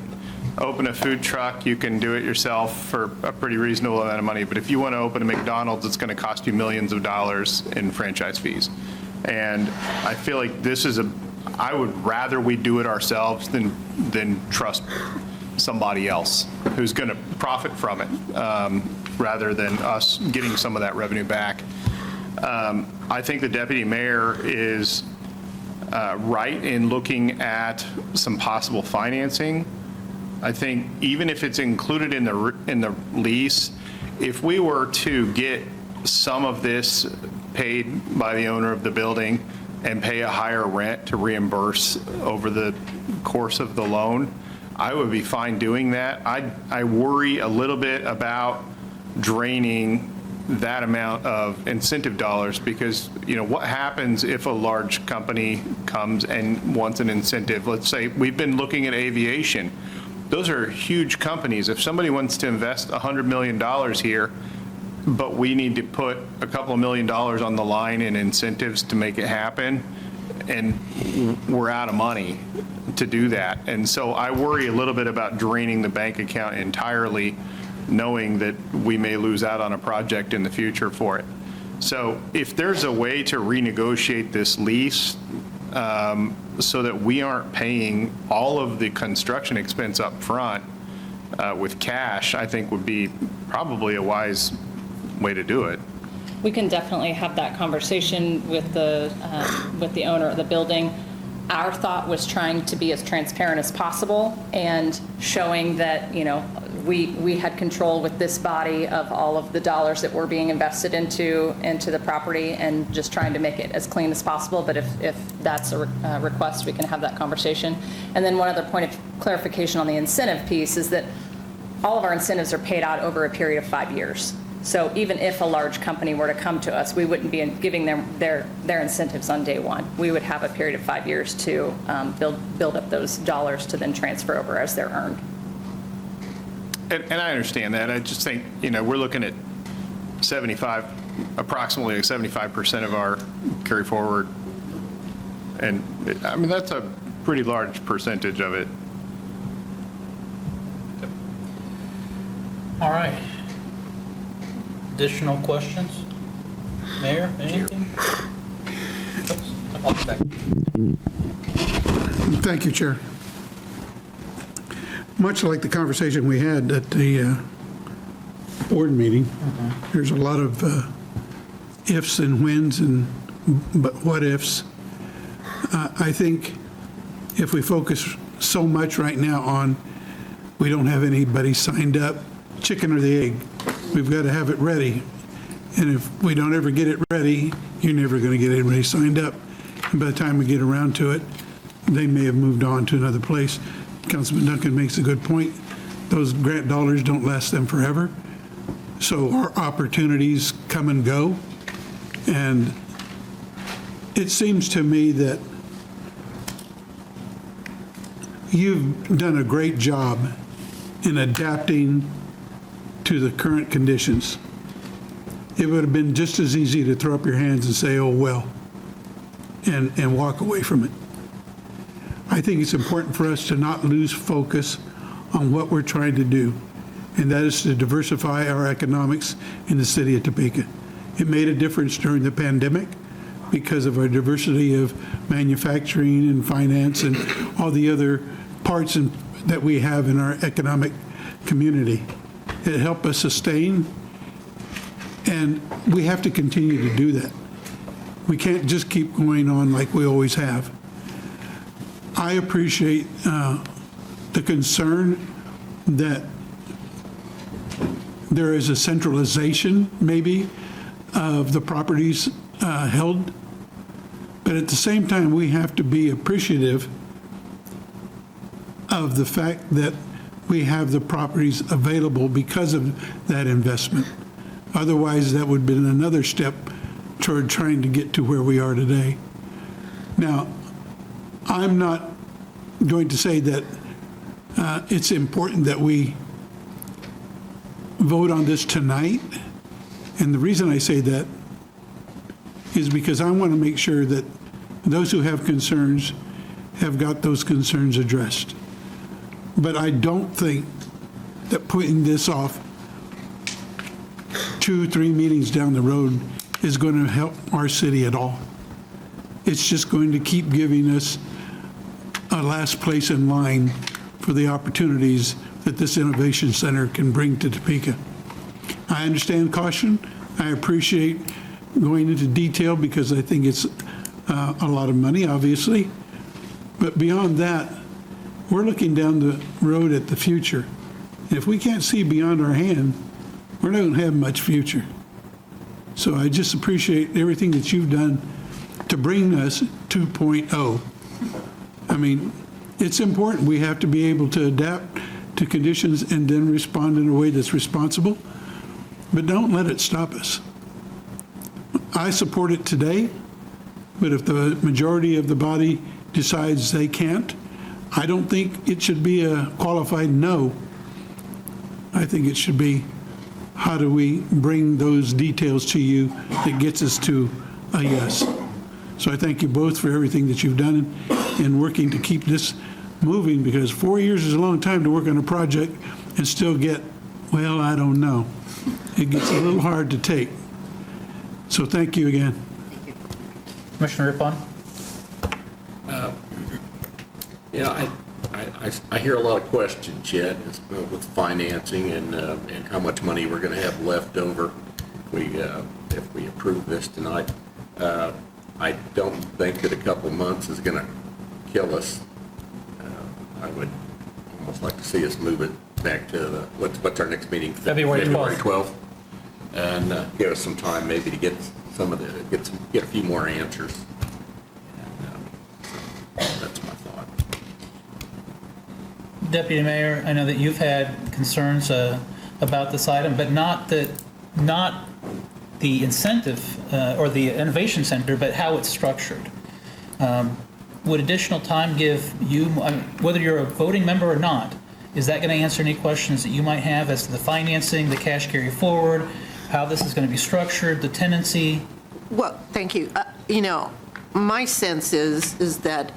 Speaker 14: open a food truck, you can do it yourself for a pretty reasonable amount of money. But if you want to open a McDonald's, it's going to cost you millions of dollars in franchise fees. And I feel like I would rather we do it ourselves than trust somebody else who's going to profit from it, rather than us getting some of that revenue back. I think the deputy mayor is right in looking at some possible financing. I think even if it's included in the lease, if we were to get some of this paid by the owner of the building and pay a higher rent to reimburse over the course of the loan, I would be fine doing that. I worry a little bit about draining that amount of incentive dollars because, what happens if a large company comes and wants an incentive? Let's say we've been looking at aviation. Those are huge companies. If somebody wants to invest $100 million here, but we need to put a couple of $1 million on the line in incentives to make it happen, and we're out of money to do that. And so I worry a little bit about draining the bank account entirely, knowing that we may lose out on a project in the future for it. So if there's a way to renegotiate this lease so that we aren't paying all of the construction expense up front with cash, I think would be probably a wise way to do it.
Speaker 10: We can definitely have that conversation with the owner of the building. Our thought was trying to be as transparent as possible and showing that, we had control with this body of all of the dollars that were being invested into the property and just trying to make it as clean as possible. But if that's a request, we can have that conversation. And then one other point of clarification on the incentive piece is that all of our incentives are paid out over a period of 5 years. So even if a large company were to come to us, we wouldn't be giving them their incentives on day one. We would have a period of 5 years to build up those dollars to then transfer over as they're earned.
Speaker 14: And I understand that. I just think, we're looking at approximately 75% of our carry forward. And that's a pretty large percentage of it.
Speaker 1: All right. Additional questions? Mayor, anything? I'll be back.
Speaker 9: Thank you, Chair. Much like the conversation we had at the board meeting, there's a lot of ifs and whens and but what ifs. I think if we focus so much right now on we don't have anybody signed up, chicken or the egg, we've got to have it ready. And if we don't ever get it ready, you're never going to get anybody signed up. And by the time we get around to it, they may have moved on to another place. Councilman Duncan makes a good point. Those grant dollars don't last them forever. So our opportunities come and go. And it seems to me that you've done a great job in adapting to the current conditions. It would have been just as easy to throw up your hands and say, oh, well, and walk away from it. I think it's important for us to not lose focus on what we're trying to do, and that is to diversify our economics in the city of Topeka. It made a difference during the pandemic because of our diversity of manufacturing and finance and all the other parts that we have in our economic community. It helped us sustain, and we have to continue to do that. We can't just keep going on like we always have. I appreciate the concern that there is a centralization, maybe, of the properties held. But at the same time, we have to be appreciative of the fact that we have the properties available because of that investment. Otherwise, that would have been another step toward trying to get to where we are today. Now, I'm not going to say that it's important that we vote on this tonight. And the reason I say that is because I want to make sure that those who have concerns have got those concerns addressed. But I don't think that putting this off 2-3 meetings down the road is going to help our city at all. It's just going to keep giving us a last place in line for the opportunities that this innovation center can bring to Topeka. I understand caution. I appreciate going into detail because I think it's a lot of money, obviously. But beyond that, we're looking down the road at the future. If we can't see beyond our hand, we're not going to have much future. So I just appreciate everything that you've done to bring us 2.0. I mean, it's important. We have to be able to adapt to conditions and then respond in a way that's responsible, but don't let it stop us. I support it today, but if the majority of the body decides they can't, I don't think it should be a qualified no. I think it should be, how do we bring those details to you that gets us to a yes? So I thank you both for everything that you've done in working to keep this moving, because 4 years is a long time to work on a project and still get, well, I don't know. It gets a little hard to take. So thank you again.
Speaker 1: Commissioner Rippon?
Speaker 3: You know, I hear a lot of questions yet with financing and how much money we're going to have left over if we approve this tonight. I don't think that a couple months is going to kill us. I would almost like to see us move it back to what's our next meeting?
Speaker 1: February
Speaker 3: 12th. And give us some time maybe to get a few more answers. That's my thought.
Speaker 1: Deputy Mayor, I know that you've had concerns about this item, but not the incentive or the Innovation Center, but how it's structured. Would additional time give you, whether you're a voting member or not, is that going to answer any questions that you might have as to the financing, the cash carry forward, how this is going to be structured, the tenancy?
Speaker 15: Well, thank you. You know, my sense is that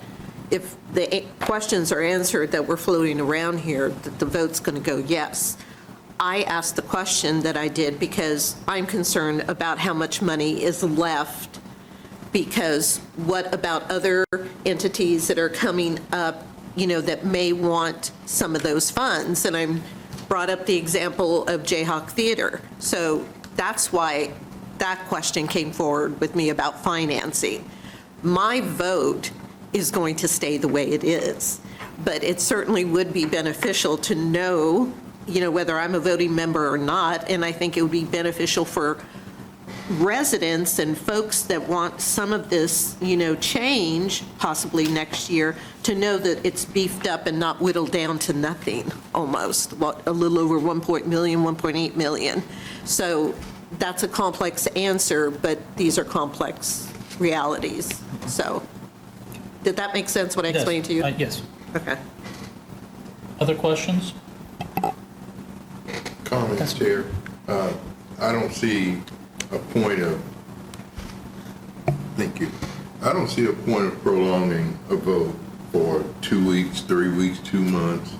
Speaker 15: if the questions are answered that we're floating around here, that the vote's going to go yes. I asked the question that I did because I'm concerned about how much money is left, because what about other entities that are coming up, you know, that may want some of those funds? And I brought up the example of Jayhawk Theater. So that's why that question came forward with me about financing. My vote is going to stay the way it is, but it certainly would be beneficial to know, you know, whether I'm a voting member or not, and I think it would be beneficial for residents and folks that want some of this, you know, change possibly next year, to know that it's beefed up and not whittled down to nothing almost, a little over 1.8 million. So that's a complex answer, but these are complex realities. So did that make sense, what I explained to you?
Speaker 1: Yes.
Speaker 15: Okay.
Speaker 1: Other questions?
Speaker 19: Comments, Chair. I don't see a point of, thank you. I don't see a point of prolonging a vote for 2 weeks, 3 weeks, 2 months.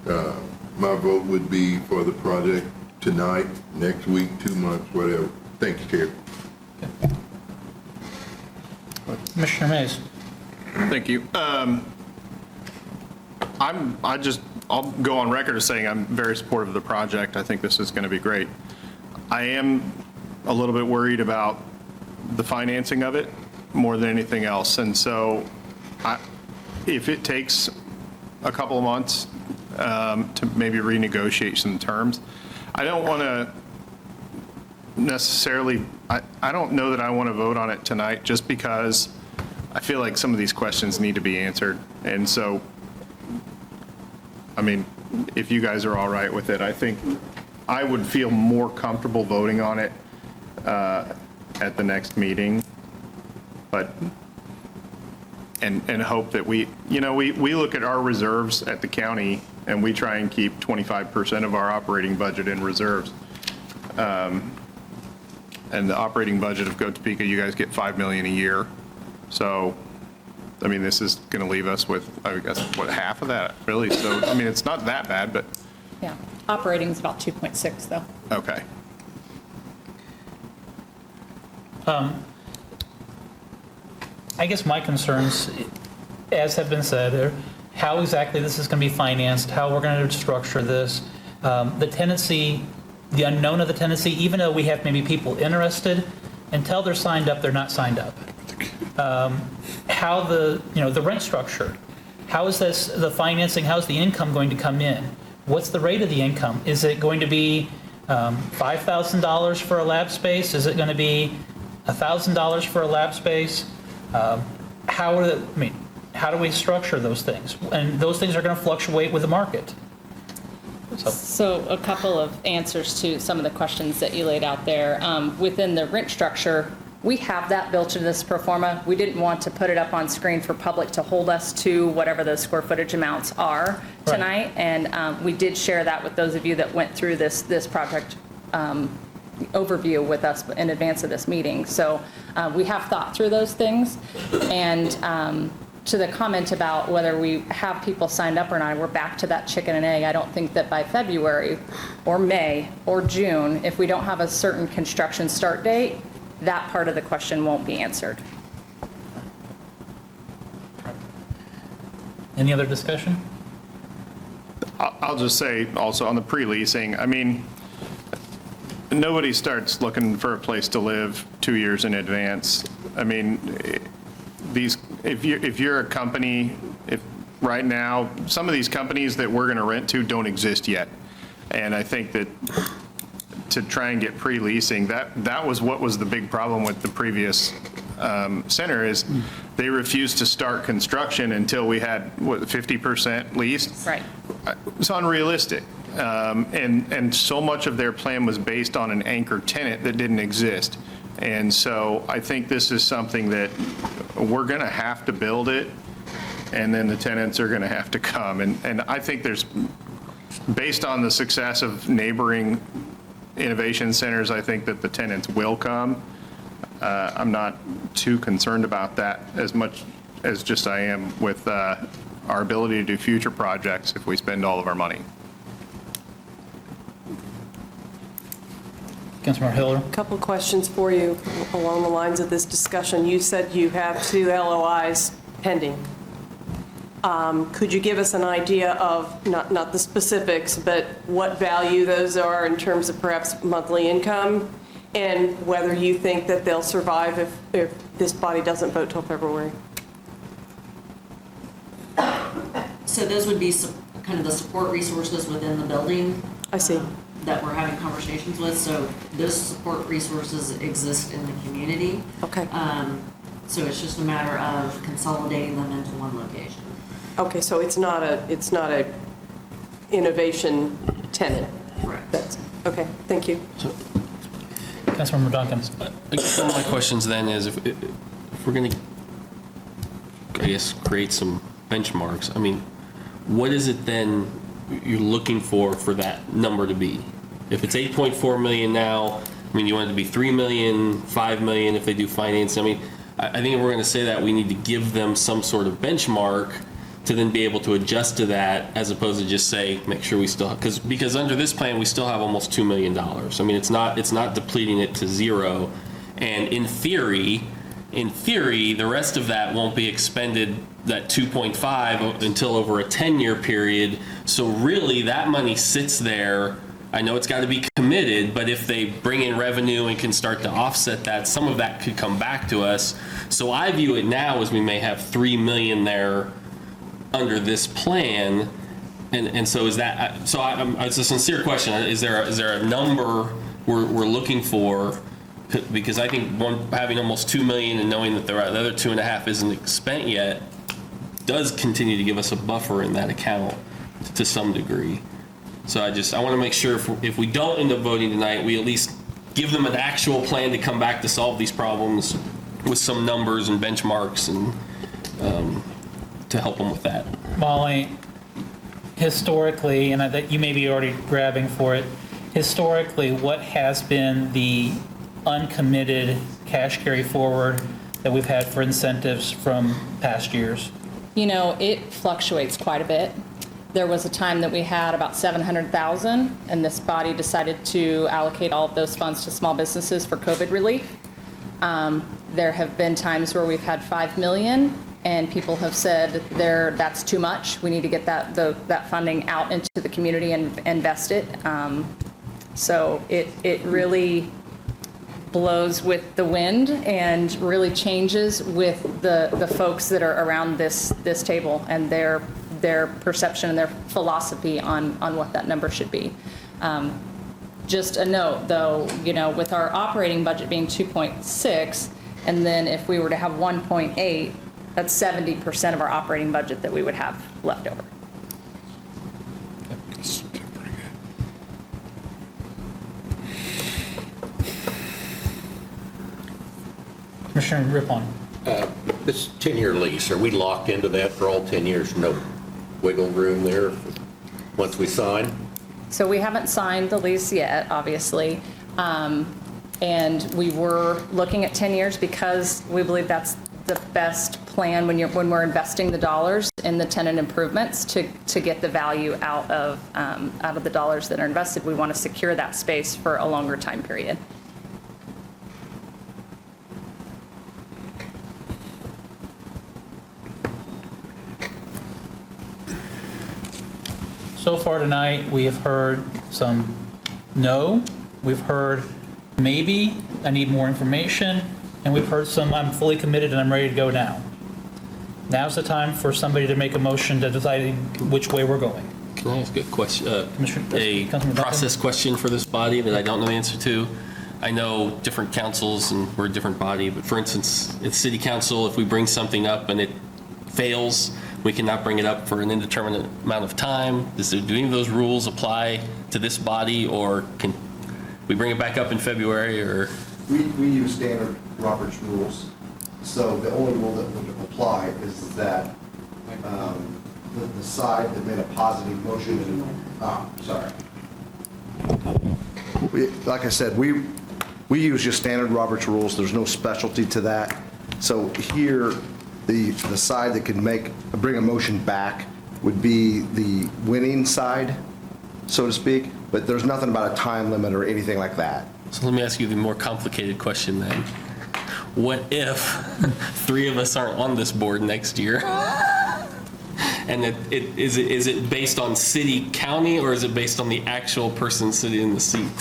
Speaker 19: My vote would be for the project tonight, next week, 2 months, whatever. Thank you, Chair.
Speaker 1: Commissioner Mays?
Speaker 14: Thank you. I'll go on record as saying I'm very supportive of the project. I think this is going to be great. I am a little bit worried about the financing of it more than anything else. And so if it takes a couple of months to maybe renegotiate some terms, I don't want to necessarily, I don't know that I want to vote on it tonight, just because I feel like some of these questions need to be answered. And so, I mean, if you guys are all right with it, I think I would feel more comfortable voting on it at the next meeting, but, and hope that we look at our reserves at the county and we try and keep 25% of our operating budget in reserves. And the operating budget of Go Topeka, you guys get $5 million a year. So, I mean, this is going to leave us with, I guess, what, half of that, really? So, I mean, it's not that bad, but.
Speaker 10: Yeah, operating is about 2.6 though.
Speaker 14: Okay.
Speaker 1: I guess my concerns, as have been said, are how exactly this is going to be financed, how we're going to structure this, the tenancy, the unknown of the tenancy, even though we have maybe people interested, until they're signed up, they're not signed up. How the rent structure, how is this, the financing, how's the income going to come in? What's the rate of the income? Is it going to be $5,000 for a lab space? Is it going to be $1,000 for a lab space? How do we structure those things? And those things are going to fluctuate with the market.
Speaker 10: So a couple of answers to some of the questions that you laid out there. Within the rent structure, we have that built into this pro forma. We didn't want to put it up on screen for public to hold us to whatever those square footage amounts are tonight. And we did share that with those of you that went through this project overview with us in advance of this meeting. So we have thought through those things. And to the comment about whether we have people signed up or not, we're back to that chicken and egg. I don't think that by February or May or June, if we don't have a certain construction start date, that part of the question won't be answered.
Speaker 1: Any other discussion?
Speaker 14: I'll just say also on the pre-leasing, I mean, nobody starts looking for a place to live 2 years in advance. I mean, if you're a company, if right now, some of these companies that we're going to rent to don't exist yet. And I think that to try and get pre-leasing, that was what was the big problem with the previous center is they refused to start construction until we had, 50% leased?
Speaker 10: Right.
Speaker 14: It's unrealistic. And so much of their plan was based on an anchor tenant that didn't exist. And so I think this is something that we're going to have to build it, and then the tenants are going to have to come. And I think based on the success of neighboring innovation centers, I think that the tenants will come. I'm not too concerned about that as much as just I am with our ability to do future projects if we spend all of our money.
Speaker 1: Councilmember Hiller?
Speaker 20: A couple questions for you along the lines of this discussion. You said you have 2 LOIs pending. Could you give us an idea of, not the specifics, but what value those are in terms of perhaps monthly income, and whether you think that they'll survive if this body doesn't vote till February?
Speaker 16: So those would be kind of the support resources within the building.
Speaker 20: I see.
Speaker 16: That we're having conversations with. So those support resources exist in the community.
Speaker 20: Okay.
Speaker 16: So it's just a matter of consolidating them into one location.
Speaker 20: Okay, so it's not a innovation tenant.
Speaker 16: Correct.
Speaker 20: Okay, thank you.
Speaker 1: Councilmember Duncan?
Speaker 12: I guess one of my questions then is if we're going to, I guess, create some benchmarks, I mean, what is it then you're looking for that number to be? If it's 8.4 million now, I mean, you want it to be 3 million, 5 million if they do financing. I mean, I think if we're going to say that, we need to give them some sort of benchmark to then be able to adjust to that, as opposed to just say, make sure we still, because under this plan, we still have almost $2 million. I mean, it's not depleting it to zero. And in theory, the rest of that won't be expended, that 2.5, until over a 10-year period. So really, that money sits there. I know it's got to be committed, but if they bring in revenue and can start to offset that, some of that could come back to us. So I view it now as we may have $3 million there under this plan. And so is that, so it's a sincere question. Is there a number we're looking for? Because I think having almost 2 million and knowing that the other 2.5 isn't spent yet does continue to give us a buffer in that account to some degree. So I want to make sure if we don't end up voting tonight, we at least give them an actual plan to come back to solve these problems with some numbers and benchmarks and to help them with that.
Speaker 1: Molly, historically, and that you may be already grabbing for it, historically, what has been the uncommitted cash carry forward that we've had for incentives from past years?
Speaker 10: You know, it fluctuates quite a bit. There was a time that we had about 700,000, and this body decided to allocate all of those funds to small businesses for COVID relief. There have been times where we've had 5 million, and people have said that's too much. We need to get that funding out into the community and invest it. So it really blows with the wind and really changes with the folks that are around this table and their perception and their philosophy on what that number should be. Just a note, though, with our operating budget being 2.6, and then if we were to have 1.8, that's 70% of our operating budget that we would have left over.
Speaker 1: Commissioner Rippon.
Speaker 3: This 10-year lease, are we locked into that for all 10 years? No wiggle room there once we sign?
Speaker 10: So we haven't signed the lease yet, obviously. And we were looking at 10 years because we believe that's the best plan when we're investing the dollars in the tenant improvements to get the value out of the dollars that are invested. We want to secure that space for a longer time period.
Speaker 1: So far tonight, we have heard some no, we've heard maybe, I need more information, and we've heard some I'm fully committed and I'm ready to go now. Now's the time for somebody to make a motion to decide which way we're going.
Speaker 12: Can I ask a question,
Speaker 1: Councilman
Speaker 12: process question for this body that I don't know the answer to? I know different councils and we're a different body, but for instance, at city council, if we bring something up and it fails, we cannot bring it up for an indeterminate amount of time. Do any of those rules apply to this body, or can we bring it back up in February? Or
Speaker 13: We use standard Robert's rules, so the only rule that would apply is that the side that made a positive motion, like I said, we use just standard Robert's rules. There's no specialty to that. So here, the side that could bring a motion back would be the winning side, so to speak, but there's nothing about a time limit or anything like that.
Speaker 12: So let me ask you the more complicated question then. What if 3 of us aren't on this board next year? And is it based on city, county, or is it based on the actual person sitting in the seat?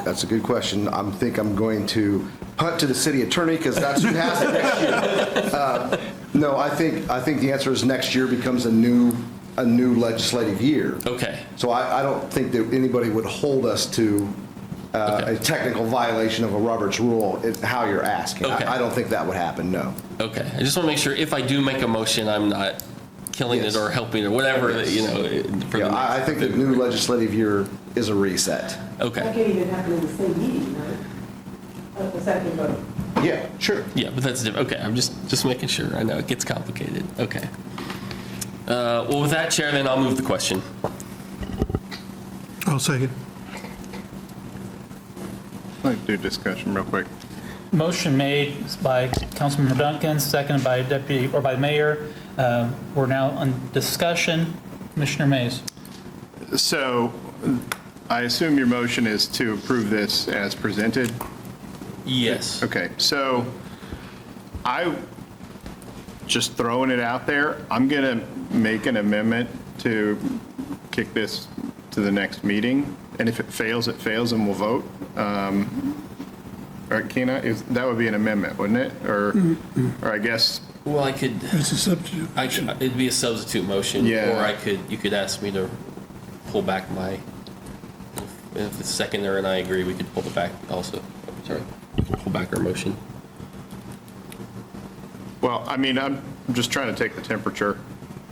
Speaker 13: That's a good question. I think I'm going to punt to the city attorney because that's who has it next year. No, I think the answer is next year becomes a new legislative year.
Speaker 12: Okay.
Speaker 13: So I don't think that anybody would hold us to a technical violation of a Roberts rule. How you're asking.
Speaker 12: Okay.
Speaker 13: I don't think that would happen. No.
Speaker 12: Okay. I just want to make sure if I do make a motion, I'm not killing it or helping or whatever.
Speaker 13: I think the new legislative year is a reset.
Speaker 12: Okay.
Speaker 20: That can't even happen in the same meeting, right? A second vote.
Speaker 13: Yeah, sure.
Speaker 12: Yeah, but that's different. Okay, I'm just making sure. I know it gets complicated. Okay. Well, with that, Chair, then I'll move the question.
Speaker 9: I'll second.
Speaker 14: I'd like to do discussion real quick.
Speaker 1: Motion made by Councilmember Duncan, seconded by by Mayor. We're now on discussion. Commissioner Mays.
Speaker 14: So I assume your motion is to approve this as presented?
Speaker 12: Yes.
Speaker 14: Okay, so just throwing it out there, I'm going to make an amendment to kick this to the next meeting. And if it fails, and we'll vote. Or can I? That would be an amendment, wouldn't it? Or I guess.
Speaker 12: Well, I could.
Speaker 9: It's a substitute.
Speaker 12: It'd be a substitute motion.
Speaker 14: Yeah.
Speaker 12: Or you could ask me to pull back my. If the seconder and I agree, we could pull it back also. Sorry, pull back our motion.
Speaker 14: Well, I mean, I'm just trying to take the temperature.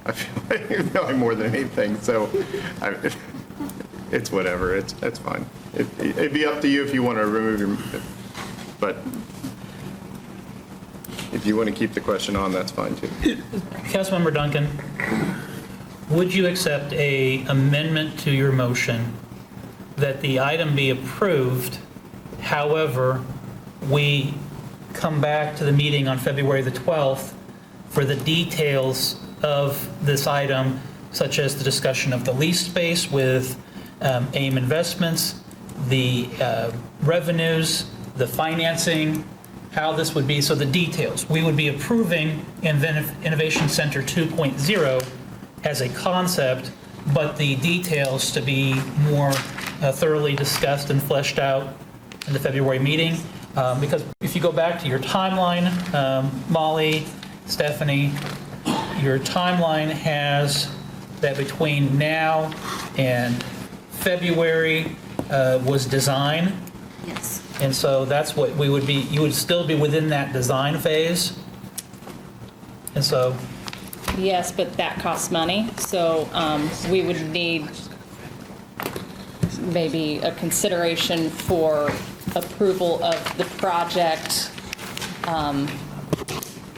Speaker 14: I feel like you're knowing more than anything, so it's whatever. It's fine. It'd be up to you if you want to remove your. But if you want to keep the question on, that's fine too.
Speaker 1: Councilmember Duncan, would you accept an amendment to your motion that the item be approved, however, we come back to the meeting on February the 12th for the details of this item, such as the discussion of the lease space with AIM Investments, the revenues, the financing, how this would be, so the details. We would be approving Innovation Center 2.0 as a concept, but the details to be more thoroughly discussed and fleshed out in the February meeting. Because if you go back to your timeline, Molly, Stephanie, your timeline has that between now and February was design.
Speaker 16: Yes.
Speaker 1: And so that's what we would be, you would still be within that design phase. And so,
Speaker 10: Yes, but that costs money, so we would need maybe a consideration for approval of the project,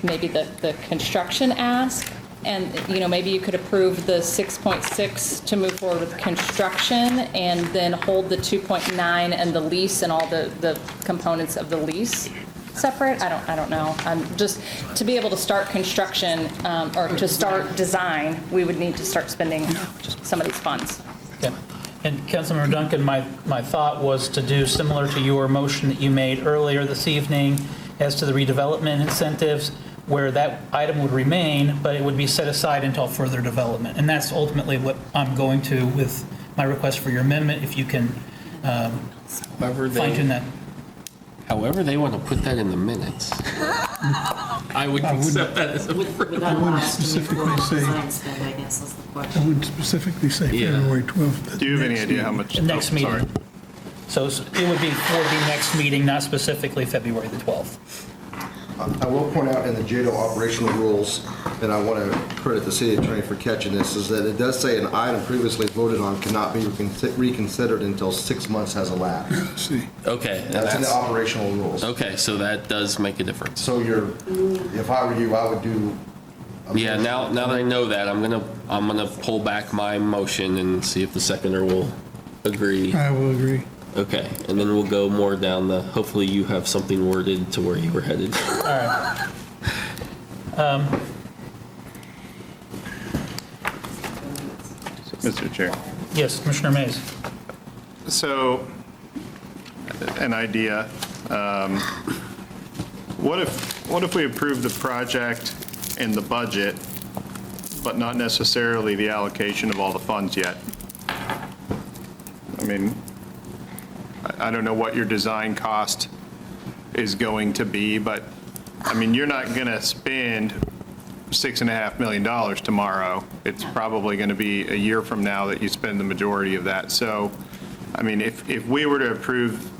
Speaker 10: maybe the construction ask, and, maybe you could approve the 6.6 to move forward with construction, and then hold the 2.9 and the lease and all the components of the lease separate. I don't know. Just to be able to start construction, or to start design, we would need to start spending some of these funds.
Speaker 1: yeah. And Councilmember Duncan, my thought was to do similar to your motion that you made earlier this evening as to the redevelopment incentives, where that item would remain, but it would be set aside until further development. And that's ultimately what I'm going to with my request for your amendment, if you can fine-tune that.
Speaker 12: However they want to put that in the minutes. I would accept that as a
Speaker 16: Would that
Speaker 9: I
Speaker 16: allow
Speaker 9: wouldn't
Speaker 16: us to move
Speaker 9: specifically
Speaker 16: forward with
Speaker 9: say-
Speaker 16: design spend, I guess is the
Speaker 9: I
Speaker 16: question.
Speaker 9: wouldn't specifically say
Speaker 12: Yeah.
Speaker 9: February 12th.
Speaker 14: Do you have any idea how much?
Speaker 1: The next
Speaker 14: oh, sorry.
Speaker 1: meeting. So it would be for the next meeting, not specifically February the 12th.
Speaker 13: I will point out in the JEDO operational rules, and I want to credit the city attorney for catching this, is that it does say an item previously voted on cannot be reconsidered until 6 months has elapsed.
Speaker 9: See,
Speaker 12: Okay. and
Speaker 13: That's in the operational rules.
Speaker 12: Okay, so that does make a difference.
Speaker 13: So if I were you, I would do.
Speaker 12: Yeah, now that I know that, I'm gonna pull back my motion and see if the seconder will agree.
Speaker 9: I will agree.
Speaker 12: Okay, and then we'll go more down the, hopefully you have something worded to where you were headed.
Speaker 1: All right.
Speaker 14: Mr. Chair.
Speaker 1: Yes, Commissioner Mays.
Speaker 14: So, an idea. What if we approve the project in the budget, but not necessarily the allocation of all the funds yet? I mean, I don't know what your design cost is going to be, but, I mean, you're not going to spend $6.5 million tomorrow. It's probably going to be a year from now that you spend the majority of that. So, I mean, if we were to approve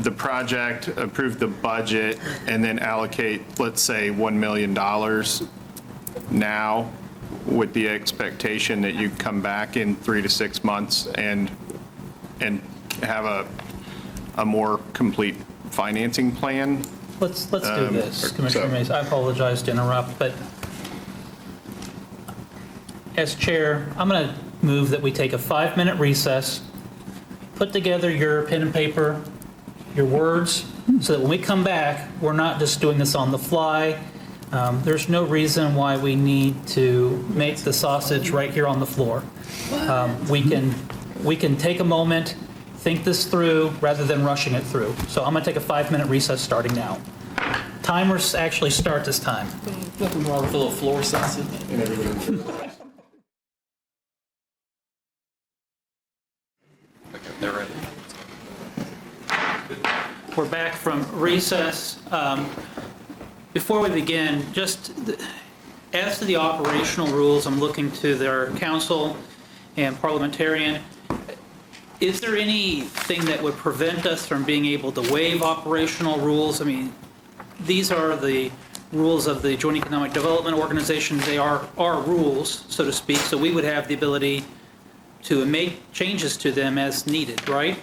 Speaker 14: the project, approve the budget, and then allocate, let's say, $1 million now, with the expectation that you come back in 3 to 6 months and have a more complete financing plan.
Speaker 1: Let's do this, Commissioner
Speaker 14: so-
Speaker 1: Mays. I apologize to interrupt, but as chair, I'm going to move that we take a 5-minute recess, put together your pen and paper, your words, so that when we come back, we're not just doing this on the fly. There's no reason why we need to make the sausage right here on the floor. We can take a moment, think this through, rather than rushing it through. So I'm going to take a 5-minute recess starting now. Timers actually start this time.
Speaker 12: Nothing wrong with a little floor sausage. They're ready.
Speaker 1: We're back from recess. Before we begin, as to the operational rules, I'm looking to their council and parliamentarian. Is there anything that would prevent us from being able to waive operational rules? I mean, these are the rules of the Joint Economic Development Organization. They are our rules, so to speak, so we would have the ability to make changes to them as needed, right?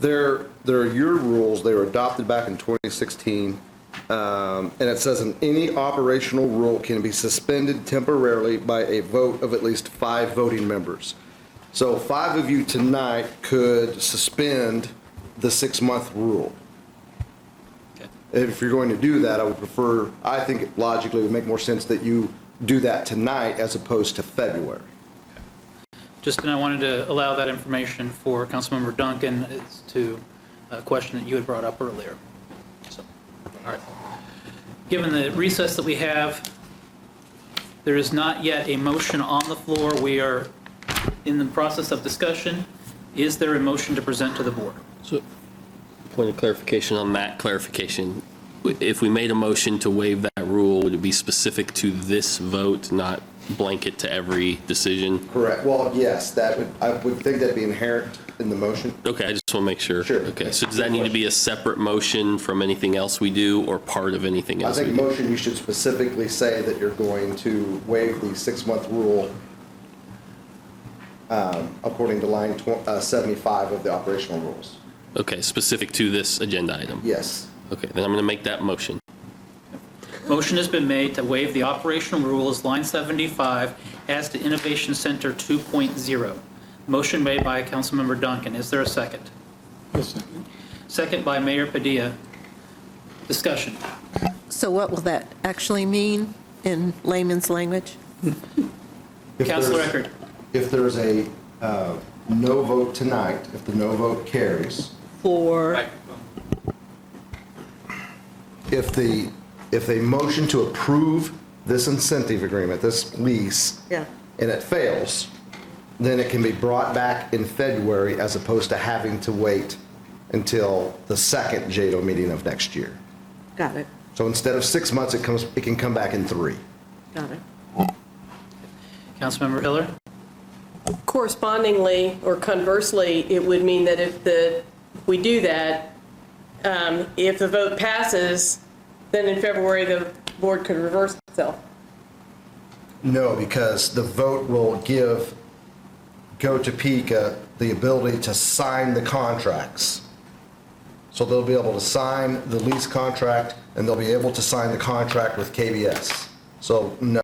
Speaker 13: They're your rules. They were adopted back in 2016. And it says any operational rule can be suspended temporarily by a vote of at least 5 voting members. So 5 of you tonight could suspend the 6-month rule. If you're going to do that, I think logically it would make more sense that you do that tonight as opposed to February.
Speaker 1: And I wanted to allow that information for Councilmember Duncan as to a question that you had brought up earlier. So, all right. Given the recess that we have, there is not yet a motion on the floor. We are in the process of discussion. Is there a motion to present to the board?
Speaker 12: So, point of clarification on that clarification. If we made a motion to waive that rule, would it be specific to this vote, not blanket to every decision?
Speaker 13: Correct. Well, yes, I would think that'd be inherent in the motion.
Speaker 12: Okay, I just want to make sure.
Speaker 13: Sure.
Speaker 12: Okay, so does that need to be a separate motion from anything else we do or part of anything
Speaker 13: I
Speaker 12: else we
Speaker 13: think
Speaker 12: do?
Speaker 13: motion, you should specifically say that you're going to waive the 6-month rule according to line 75 of the operational rules.
Speaker 12: Okay, specific to this agenda item?
Speaker 13: Yes.
Speaker 12: Okay, then I'm going to make that motion.
Speaker 1: Motion has been made to waive the operational rules, line 75, as to Innovation Center 2.0. Motion made by Councilmember Duncan. Is there a second?
Speaker 9: Yes, sir.
Speaker 1: Second by Mayor Padilla. Discussion.
Speaker 15: So what will that actually mean in layman's language?
Speaker 1: Councilor Eckert.
Speaker 13: If there's a no vote tonight, if the no vote carries,
Speaker 15: For,
Speaker 13: if they motion to approve this incentive agreement, this lease,
Speaker 15: yeah,
Speaker 13: and it fails, then it can be brought back in February as opposed to having to wait until the second JEDO meeting of next year.
Speaker 15: got it,
Speaker 13: So instead of 6 months, it can come back in 3.
Speaker 15: got it.
Speaker 1: Councilmember Hiller.
Speaker 20: Correspondingly, or conversely, it would mean that if we do that, if the vote passes, then in February, the board could reverse itself.
Speaker 13: No, because the vote will give Topeka the ability to sign the contracts. So they'll be able to sign the lease contract, and they'll be able to sign the contract with KBS. So no,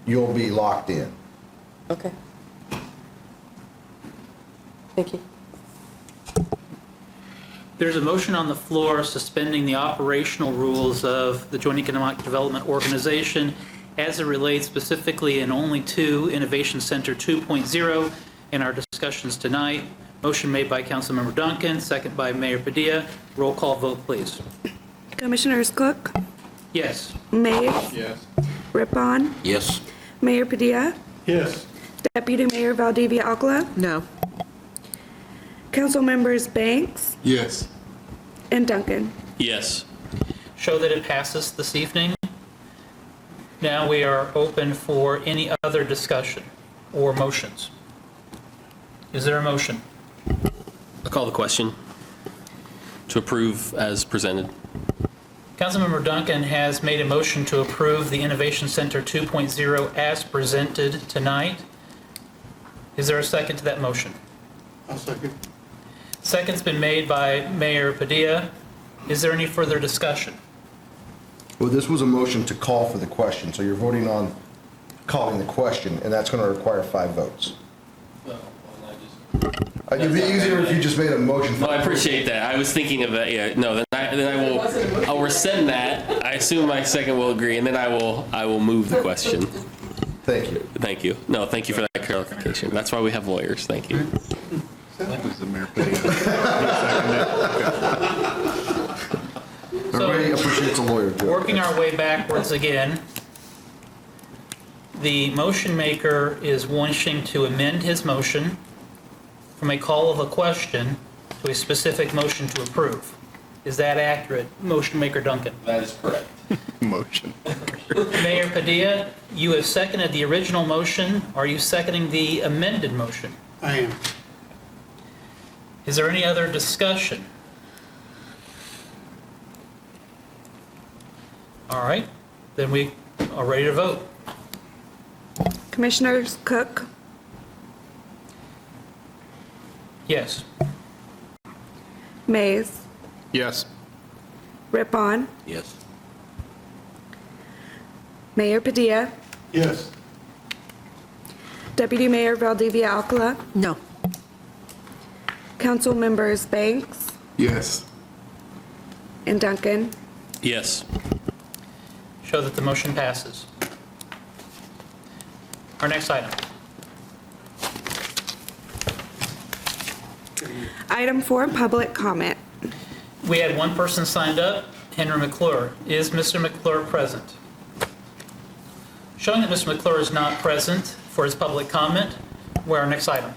Speaker 13: you'll be locked in.
Speaker 20: Okay. Thank you.
Speaker 1: There's a motion on the floor suspending the operational rules of the Joint Economic Development Organization as it relates specifically and only to Innovation Center 2.0 in our discussions tonight. Motion made by Councilmember Duncan, second by Mayor Padilla. Roll call vote, please.
Speaker 2: Commissioners Cook,
Speaker 1: Yes.
Speaker 2: Mays,
Speaker 14: Yes.
Speaker 2: Rippon,
Speaker 3: Yes.
Speaker 2: Mayor Padilla,
Speaker 9: Yes.
Speaker 2: Deputy Mayor Valdivia Alcala,
Speaker 15: No,
Speaker 2: Council members Banks
Speaker 19: Yes.
Speaker 2: and Duncan.
Speaker 12: Yes.
Speaker 1: Show that it passes this evening. Now we are open for any other discussion or motions. Is there a motion?
Speaker 12: I'll call the question to approve as presented.
Speaker 1: Councilmember Duncan has made a motion to approve the Innovation Center 2.0 as presented tonight. Is there a second to that motion?
Speaker 9: I'll second.
Speaker 1: Second's been made by Mayor Padilla. Is there any further discussion?
Speaker 13: Well, this was a motion to call for the question, so you're voting on calling the question, and that's going to require 5 votes. It'd be easier if you just made a motion.
Speaker 12: No, I appreciate that. I was thinking of that. Yeah, no, then I'll rescind that. I assume my second will agree, and then I will move the question.
Speaker 13: Thank you.
Speaker 12: Thank you. No, thank you for that clarification. That's why we have lawyers. Thank you.
Speaker 14: That was the Mayor Padilla.
Speaker 13: Everybody appreciates a lawyer.
Speaker 1: Working our way backwards again, the motion maker is wishing to amend his motion from a call of a question to a specific motion to approve. Is that accurate, motion maker Duncan?
Speaker 12: That is correct.
Speaker 14: Motion.
Speaker 1: Mayor Padilla, you have seconded the original motion. Are you seconding the amended motion?
Speaker 9: I am.
Speaker 1: Is there any other discussion? All right, then we are ready to vote.
Speaker 2: Commissioners Cook,
Speaker 1: Yes.
Speaker 2: Mays,
Speaker 14: Yes.
Speaker 2: Rippon,
Speaker 3: Yes.
Speaker 2: Mayor Padilla,
Speaker 9: Yes.
Speaker 2: Deputy Mayor Valdivia Alcala,
Speaker 15: no,
Speaker 2: Council members Banks
Speaker 19: Yes.
Speaker 2: and Duncan.
Speaker 12: Yes.
Speaker 1: Show that the motion passes. Our next item.
Speaker 2: Item 4, public comment.
Speaker 1: We had one person signed up, Henry McClure. Is Mr. McClure present? Showing that Mr. McClure is not present for his public comment, we're our next item.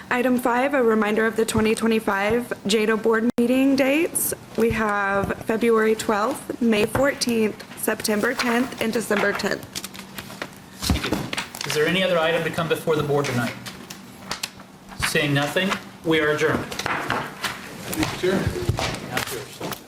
Speaker 2: Item 5, a reminder of the 2025 JEDO board meeting dates. We have February 12th, May 14th, September 10th, and December 10th.
Speaker 1: Thank you. Is there any other item to come before the board tonight? Seeing nothing, we are adjourned.
Speaker 19: Sure.
Speaker 1: Now it's yours.